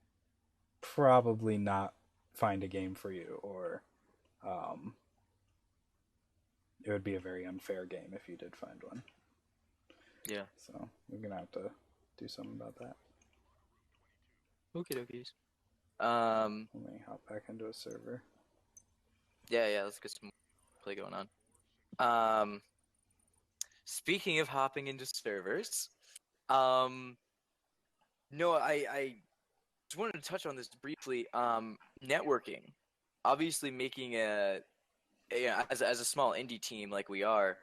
probably not find a game for you, or um, it would be a very unfair game if you did find one. Yeah. So we're gonna have to do something about that. Okie dokies. Let me hop back into a server. Yeah, let's get some play going on. Speaking of hopping into servers, no, I just wanted to touch on this briefly. Networking, obviously, making as a small indie team like we are,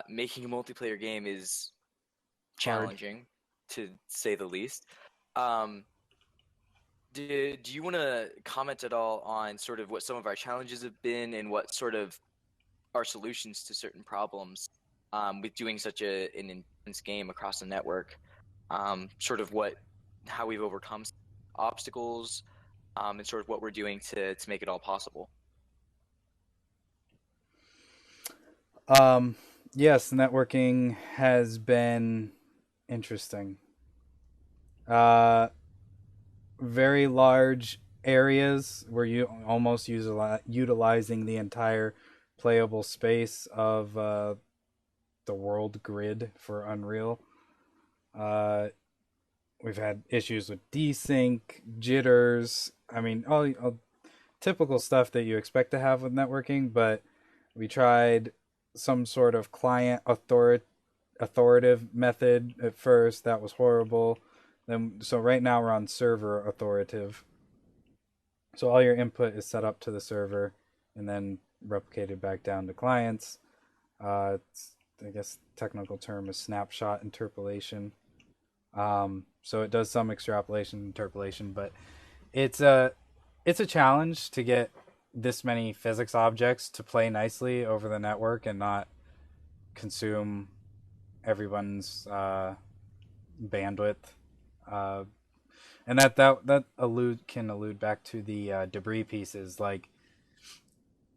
making a multiplayer game is Hard. challenging, to say the least. Do you want to comment at all on sort of what some of our challenges have been and what sort of our solutions to certain problems with doing such an intense game across the network? Sort of how we've overcome obstacles, and sort of what we're doing to make it all possible. Yes, networking has been interesting. Very large areas where you almost utilizing the entire playable space of the world grid for Unreal. Uh, we've had issues with desync, jitters. I mean, all typical stuff that you expect to have with networking, but we tried some sort of client authoritative method at first. That was horrible. Then so right now we're on server authoritative. So all your input is set up to the server and then replicated back down to clients. I guess technical term is snapshot interpolation. So it does some extrapolation interpolation, but it's a challenge to get this many physics objects to play nicely over the network and not consume everyone's bandwidth. And that can allude back to the debris pieces. Like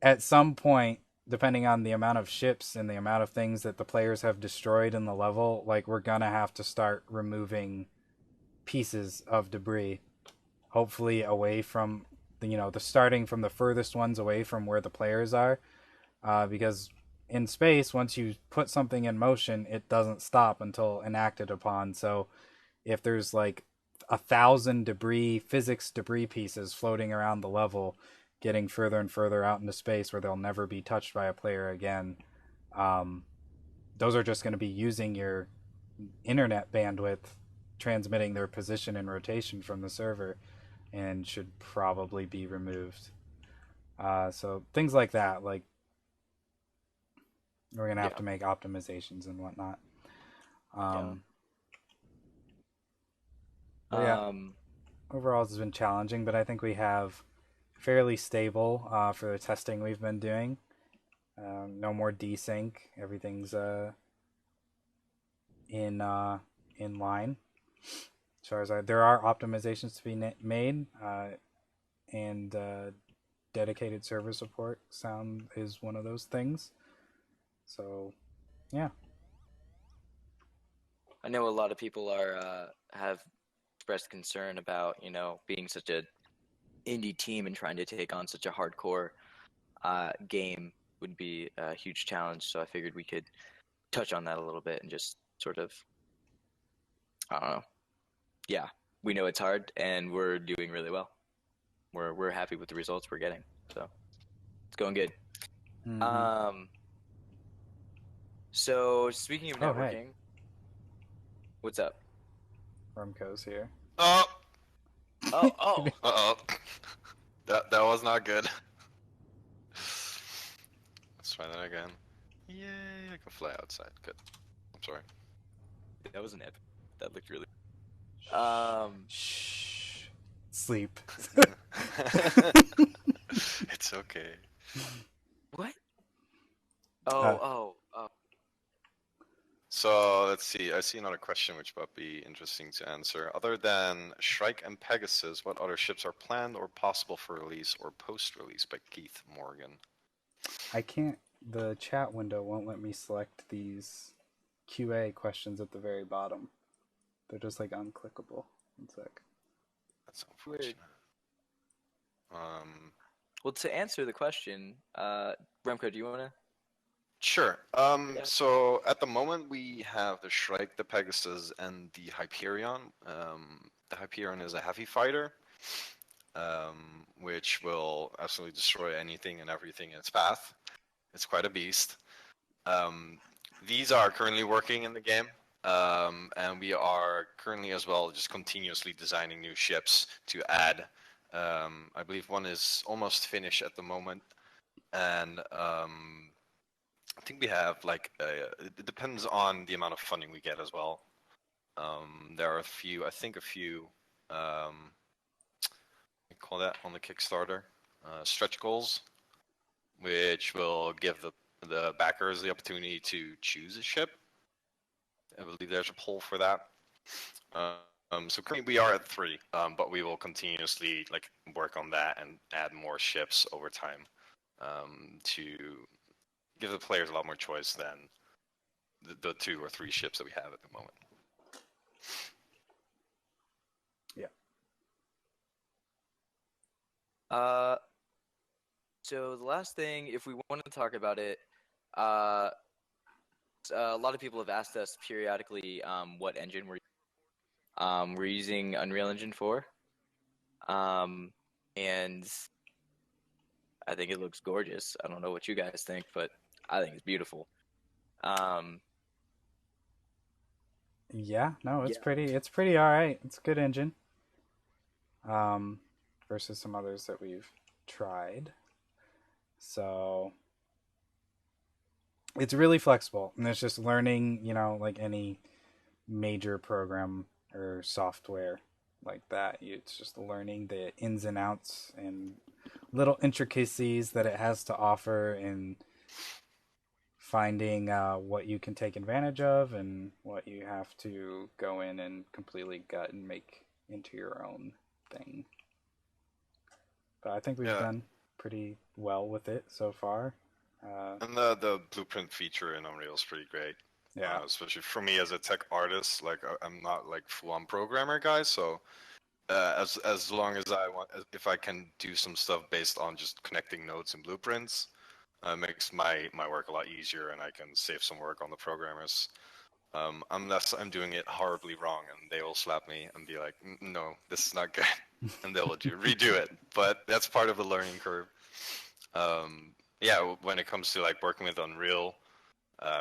at some point, depending on the amount of ships and the amount of things that the players have destroyed in the level, like we're gonna have to start removing pieces of debris, hopefully away from the starting from the furthest ones away from where the players are, because in space, once you put something in motion, it doesn't stop until enacted upon. So if there's like 1,000 physics debris pieces floating around the level, getting further and further out into space where they'll never be touched by a player again, those are just going to be using your internet bandwidth, transmitting their position and rotation from the server, and should probably be removed. So things like that, like we're gonna have to make optimizations and whatnot. Overall it's been challenging, but I think we have fairly stable for the testing we've been doing. No more desync. Everything's in line. As far as there are optimizations to be made, and dedicated server support sound is one of those things. So, yeah. I know a lot of people have expressed concern about being such a indie team and trying to take on such a hardcore game would be a huge challenge. So I figured we could touch on that a little bit and just sort of, I don't know. Yeah, we know it's hard and we're doing really well. We're happy with the results we're getting. So it's going good. Mm-hmm. So speaking of Oh, networking, hey. what's up? Rumco's here. Oh, Oh. uh-oh. That was not good. Let's try that again. Yay, I can fly outside. Good. I'm sorry. That was an epic. That looked really. Shh. Sleep. It's okay. What? Uh, Oh. So let's see. I see another question which might be interesting to answer. Other than Shrike and Pegasus, what other ships are planned or possible for release or post-release by Keith Morgan? I can't. The chat window won't let me select these QA questions at the very bottom. They're just like unclickable. One sec. That's unfortunate. Well, to answer the question, Remco, do you want to? Sure. Yeah. So at the moment we have the Shrike, the Pegasus, and the Hyperion. The Hyperion is a heavy fighter, which will absolutely destroy anything and everything in its path. It's quite a beast. These are currently working in the game, and we are currently as well just continuously designing new ships to add. I believe one is almost finished at the moment, and I think we have like it depends on the amount of funding we get as well. There are a few, I think a few, we call that on the Kickstarter, stretch goals, which will give the backers the opportunity to choose a ship. I believe there's a poll for that. So currently we are at 3, but we will continuously like work on that and add more ships over time to give the players a lot more choice than the 2 or 3 ships that we have at the moment. Yeah. So the last thing, if we want to talk about it, a lot of people have asked us periodically what engine we're using Unreal Engine 4, and I think it looks gorgeous. I don't know what you guys think, but I think it's beautiful. Yeah, no, it's Yeah. It's pretty all right. It's a good engine. Versus some others that we've tried. So it's really flexible, and it's just learning, like any major program or software like that. It's just learning the ins and outs and little intricacies that it has to offer, and finding what you can take advantage of and what you have to go in and completely gut and make into your own thing. But I think we've done pretty well with it so far. And the blueprint feature in Unreal is pretty great. Yeah. Especially for me as a tech artist, like I'm not like full-on programmer guy, so as long as I want, if I can do some stuff based on just connecting nodes and blueprints, makes my work a lot easier, and I can save some work on the programmers. Unless I'm doing it horribly wrong, and they will slap me and be like, "No, this is not good," and they will redo it. But that's part of the learning curve. Yeah, when it comes to like working with Unreal,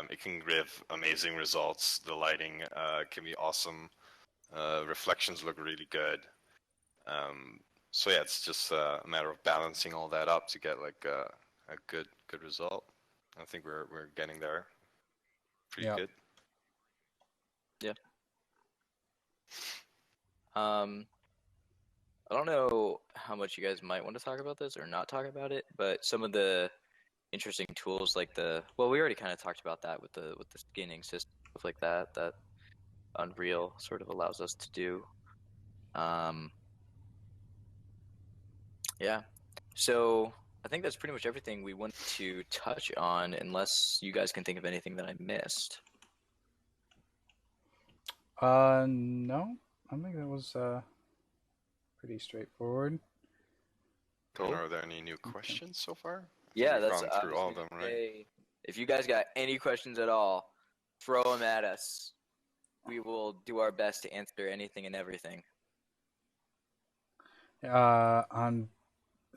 it can give amazing results. The lighting can be awesome. Reflections look really good. So yeah, it's just a matter of balancing all that up to get like a good result. I think we're getting there. Pretty good. Yeah. I don't know how much you guys might want to talk about this or not talk about it, but some of the interesting tools like well, we already kind of talked about that with the skinning system, stuff like that Unreal sort of allows us to do. Yeah. So I think that's pretty much everything we wanted to touch on, unless you guys can think of anything that I missed. No. I think that was pretty straightforward. Don't know, Cool. are there any new questions so far? Yeah, We've that's gone I through was all of gonna them, right? say, if you guys got any questions at all, throw them at us. We will do our best to answer anything and everything.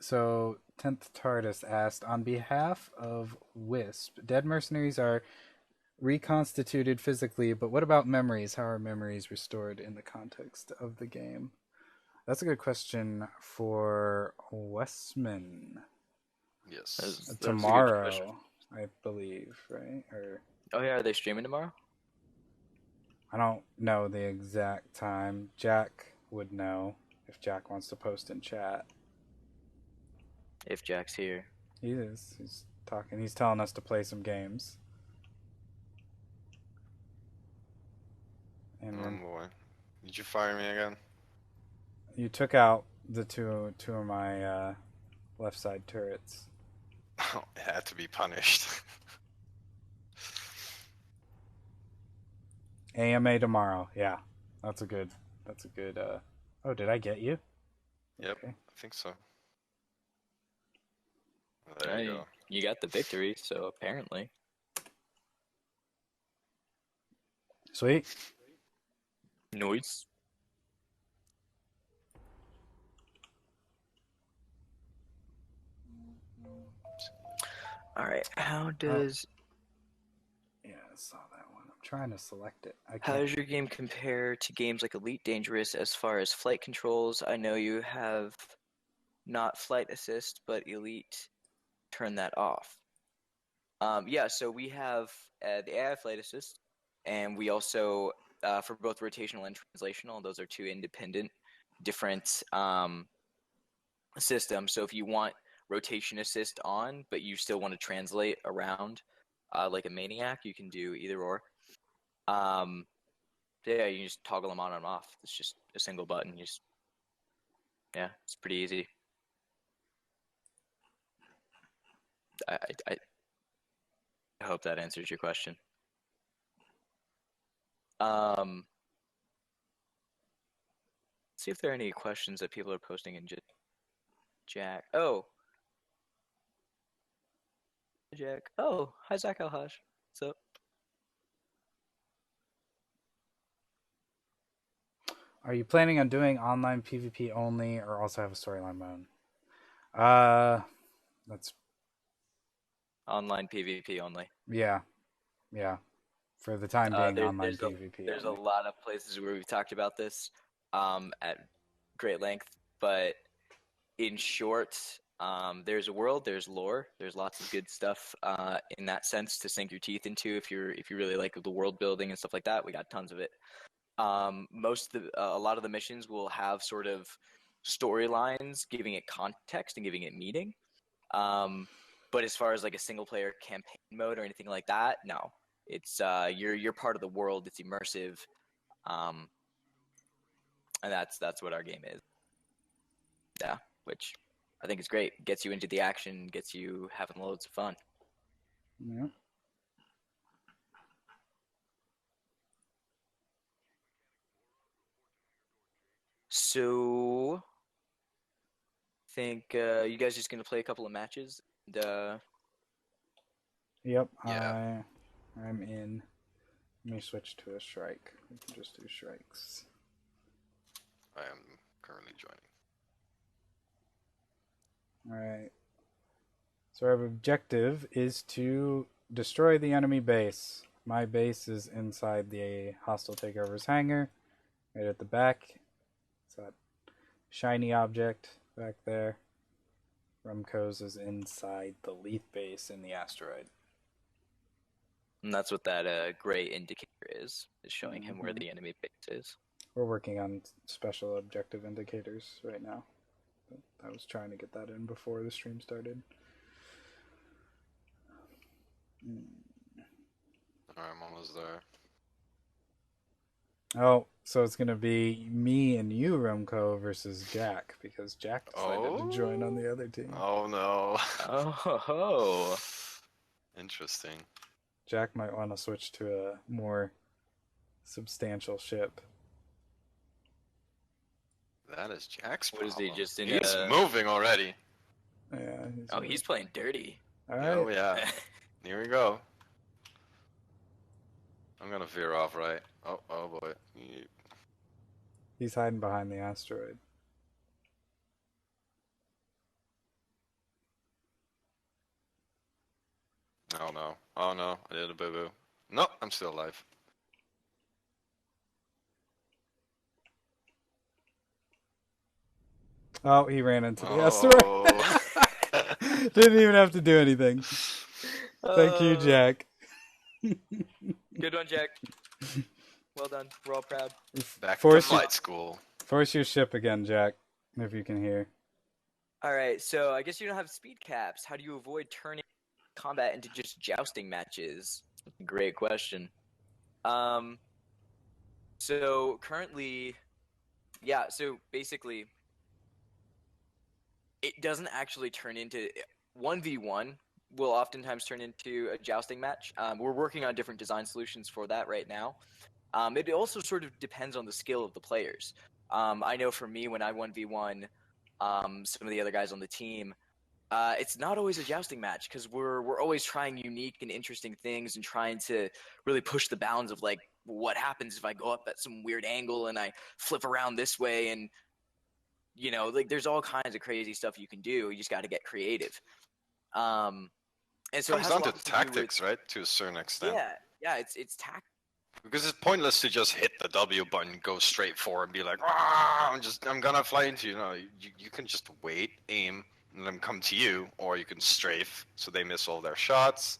So 10th TARDIS asked, on behalf of Wisp, dead mercenaries are reconstituted physically, but what about memories? How are memories restored in the context of the game? That's a good question for Westman. Yes. That's a good question. Tomorrow, I believe, right? Or Oh yeah, are they streaming tomorrow? I don't know the exact time. Jack would know if Jack wants to post in chat. If Jack's here. He is. He's talking. He's telling us to play some games. And Oh boy. Did you fire me again? you took out the two of my left side turrets. Oh, it had to be punished. AMA tomorrow. Yeah, that's a good. Oh, did I get you? Yep, Okay. I think so. There you go. You got the victory, so apparently. Sweet. Noise. All right. How does Yeah, I saw that one. I'm trying to select it. I how can't. does your game compare to games like Elite Dangerous as far as flight controls? I know you have not flight assist, but Elite turn that off. Yeah, so we have the AI flight assist, and we also for both rotational and translational. Those are two independent, different systems. So if you want rotation assist on, but you still want to translate around like a maniac, you can do either or. Yeah, you can just toggle them on and off. It's just a single button. Yeah, it's pretty easy. I hope that answers your question. Let's see if there are any questions that people are posting in Jack. Oh, Jack. Oh, hi Zach Alhash. What's up? Are you planning on doing online PvP only, or also have a storyline mode? That's Online PvP only. yeah. For the time being, online There's PvP there's a only. lot of places where we've talked about this at great length, but in short, there's a world, there's lore, there's lots of good stuff in that sense to sink your teeth into if you really like the world building and stuff like that. We got tons of it. A lot of the missions will have sort of storylines, giving it context and giving it meaning. But as far as like a single player campaign mode or anything like that, no. It's you're part of the world. It's immersive, and that's what our game is. Yeah, which I think is great. Gets you into the action, gets you having loads of fun. Yeah. So, think you guys just gonna play a couple of matches. And, Yep. Yeah. I'm in. Let me switch to a strike. We can just do strikes. I am currently joining. Alright. So our objective is to destroy the enemy base. My base is inside the hostile takeover's hangar, right at the back. It's that shiny object back there. Rumco's is inside the Leith base in the asteroid. and that's what that gray indicator is showing him where the enemy base is. We're working on special objective indicators right now. I was trying to get that in before the stream started. Alright, I'm almost there. Oh, so it's gonna be me and you, Remco, versus Jack, because Jack decided to join on the other team. Oh no. Oh. Interesting. Jack might want to switch to a more substantial ship. That is Jack's What is he, problem. just in He's a- moving already. Yeah. He's playing dirty. All right. Oh yeah. Here we go. I'm gonna veer off right. Oh boy. He's hiding behind the asteroid. Oh no. Oh no. I did a boo boo. No, I'm still alive. Oh, he ran into the asteroid. Didn't even have to do anything. Thank you, Jack. Good one, Jack. Well done. We're all proud. Back to flight school. Force your ship again, Jack, if you can hear. All right, so I guess you don't have speed caps. How do you avoid turning combat into just jousting matches? Great question. So currently, yeah, so basically, it doesn't actually turn into 1v1 will oftentimes turn into a jousting match. We're working on different design solutions for that right now. It also sort of depends on the skill of the players. I know for me, when I 1v1 some of the other guys on the team, it's not always a jousting match because we're always trying unique and interesting things and trying to really push the bounds of like what happens if I go up at some weird angle and I flip around this way, and like there's all kinds of crazy stuff you can do. You just got to get creative. And so It comes down to tactics, right? To a certain extent. Yeah, it's tactics. Because it's pointless to just hit the W button, go straight for it, and be like, "Ah, I'm gonna fly into you." No, you can just wait, aim, and let them come to you, or you can strafe so they miss all their shots.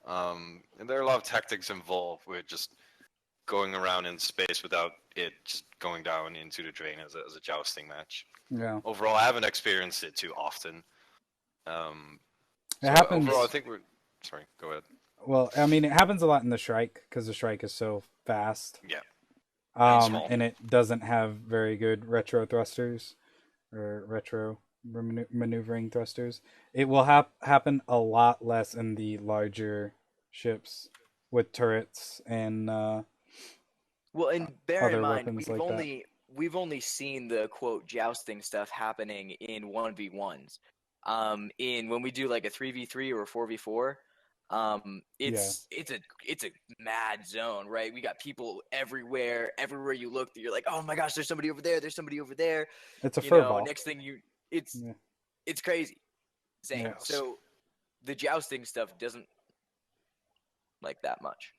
And there are a lot of tactics involved with just going around in space without it just going down into the drain as a jousting match. Yeah. Overall, I haven't experienced it too often. It happens. Overall, I think we're. Sorry, go ahead. Well, I mean, it happens a lot in the Shrike because the Shrike is so fast. Yeah. And it doesn't have very good retro thrusters or retro maneuvering thrusters. It will happen a lot less in the larger ships with turrets and well, and bear in mind, we've only seen the quote jousting stuff happening in 1v1s. In when we do like a 3v3 or a 4v4, it's a mad zone, right? We got people everywhere you look, you're like, oh my gosh, there's somebody over there, it's a furball. Next thing it's crazy. Same. Yeah. So the jousting stuff doesn't like that much.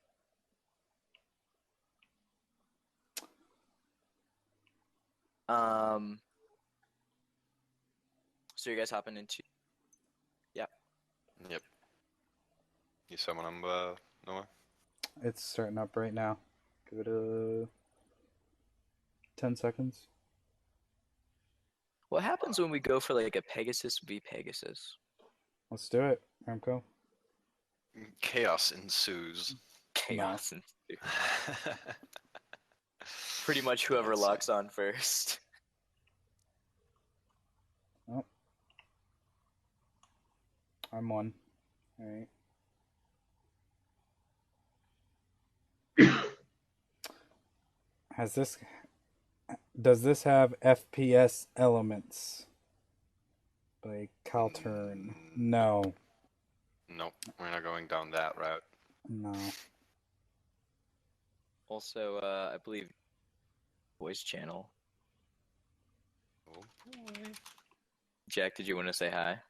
So you guys hopping into Yep. You saw my number, Noah? It's starting up right now. Give it 10 seconds. What happens when we go for like a Pegasus v Pegasus? Let's do it, Remco. Chaos ensues. Chaos ensues. Pretty much whoever locks on first. Oh. I'm one. All right. Does this have FPS elements? By Calturn. No. Nope, we're not going down that route. No. Also, I believe voice channel. Oh boy. Jack, did you want to say hi?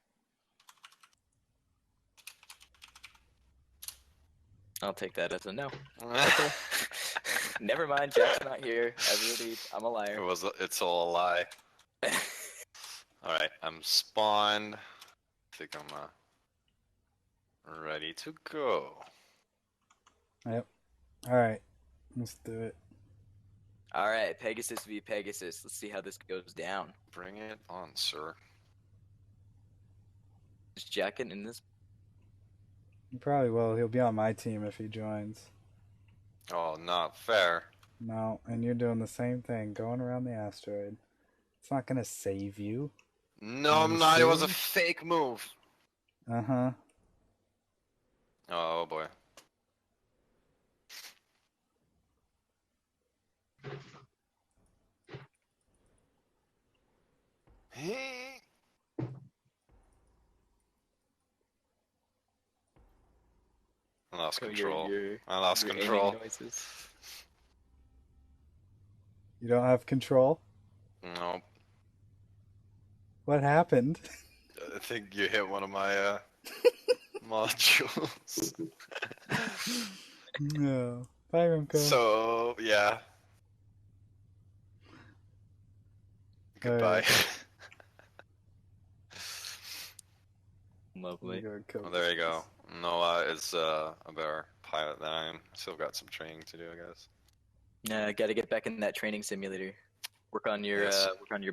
I'll take that as a no. Okay. Never mind, Jack's not here. I'm a liar. It's all a lie. Alright, I'm spawned. I think I'm ready to go. Yep. Alright, let's do it. Alright, Pegasus v Pegasus. Let's see how this goes down. Bring it on, sir. Is Jack in this? He probably will. He'll be on my team if he joins. Oh, not fair. No, and you're doing the same thing, going around the asteroid. It's not gonna save you. No, Are I'm you not. It was a serious? fake move. Uh-huh. Oh boy. I lost control. I lost your control. aiming noises. You don't have control? No, What happened? I think you hit one of my modules. No. Bye, Remco. So yeah. Goodbye. Alright. Lovely. Well, there you go. Noah is a better pilot than I am. Still got some training to do, I guess. Yeah, got to get back in that training simulator. Work on your Yes.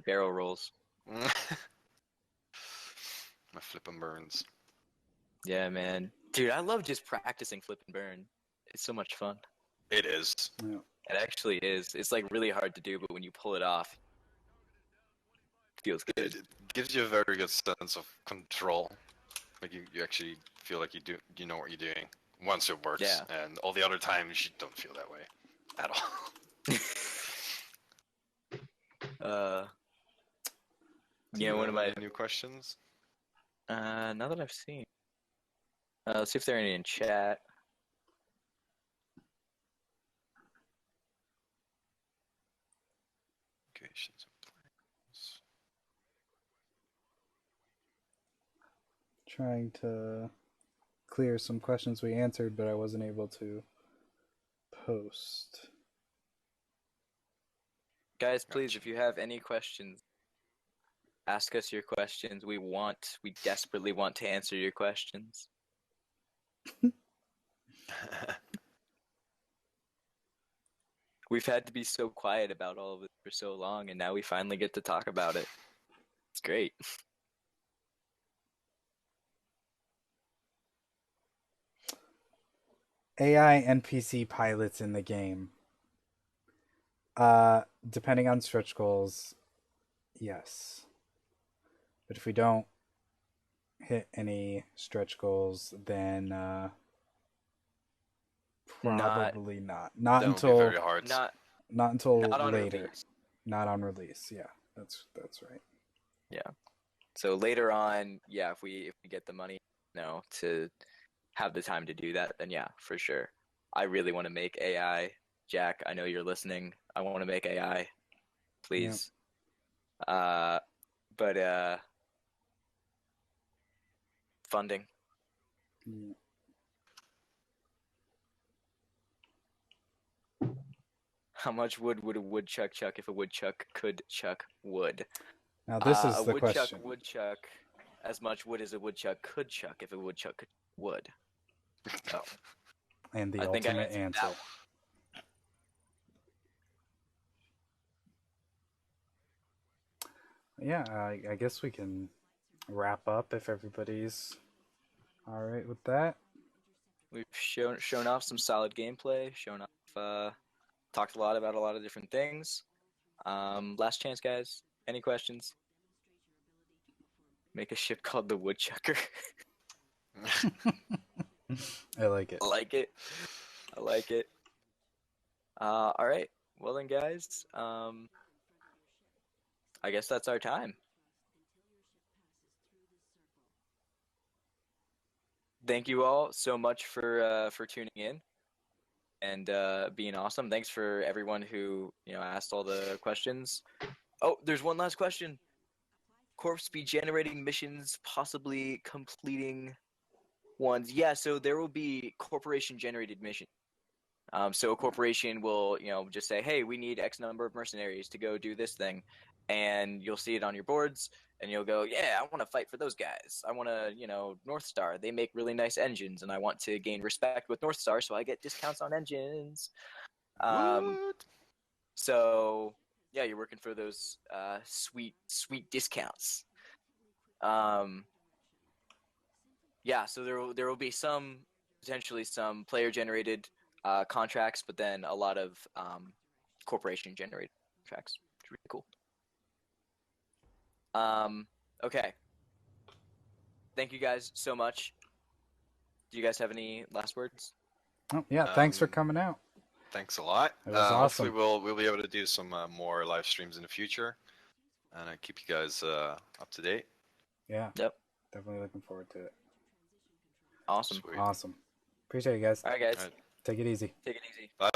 barrel rolls. My flippin' burns. Yeah, man. Dude, I love just practicing flip and burn. It's so much fun. It is. Yeah. It actually is. It's like really hard to do, but when you pull it off, it feels good. It gives you a very good sense of control. Like you actually feel like you know what you're doing once it works. Yeah. And all the other times you don't feel that way at all. Yeah, one of my new questions. now that I've seen. Let's see if there are any in chat. Locations and plans. Trying to clear some questions we answered, but I wasn't able to post. Guys, please, if you have any questions, ask us your questions. We desperately want to answer your questions. We've had to be so quiet about all of it for so long, and now we finally get to talk about it. It's great. AI NPC pilots in the game. Depending on stretch goals, yes. But if we don't hit any stretch goals, then probably not. Not That would be until very hard. not on later. release. Not on release. Yeah, that's right. Yeah. So later on, yeah, if we get the money, to have the time to do that, then yeah, for sure. I really want to make AI. Jack, I know you're listening. I want to make AI. Please. Yep. But funding. Yeah. How much wood would a woodchuck chuck if a woodchuck could chuck wood? Now this is the question. A woodchuck would chuck as much wood as a woodchuck could chuck if a woodchuck could wood. So, And the I think I ultimate answered answer. that one. Yeah, I guess we can wrap up if everybody's all right with that. We've shown off some solid gameplay. Talked a lot about a lot of different things. Last chance, guys. Any questions? Make a ship called the Woodchucker. I like it. I like it. I like it. All right. Well then, guys. I guess that's our time. Thank you all so much for tuning in and being awesome. Thanks for everyone who asked all the questions. Oh, there's one last question. Corpse be generating missions, possibly completing ones. Yeah, so there will be corporation generated missions. So a corporation will, just say, hey, we need X number of mercenaries to go do this thing. And you'll see it on your boards, and you'll go, yeah, I want to fight for those guys. I want to, North Star. They make really nice engines, and I want to gain respect with North Star, so I get discounts on engines. So, yeah, you're working for those sweet discounts. Yeah, so there will be some potentially some player-generated contracts, but then a lot of corporation-generated contracts. It's really cool. Okay. Thank you guys so much. Do you guys have any last words? Oh, yeah, thanks for coming out. Thanks a lot. It was Hopefully awesome. we'll be able to do some more live streams in the future, and keep you guys up to date. Yeah, Yep. definitely looking forward to it. Awesome. Sweet. Awesome. Appreciate you guys. All right, guys. All right. Take it easy. Take it easy. Bye.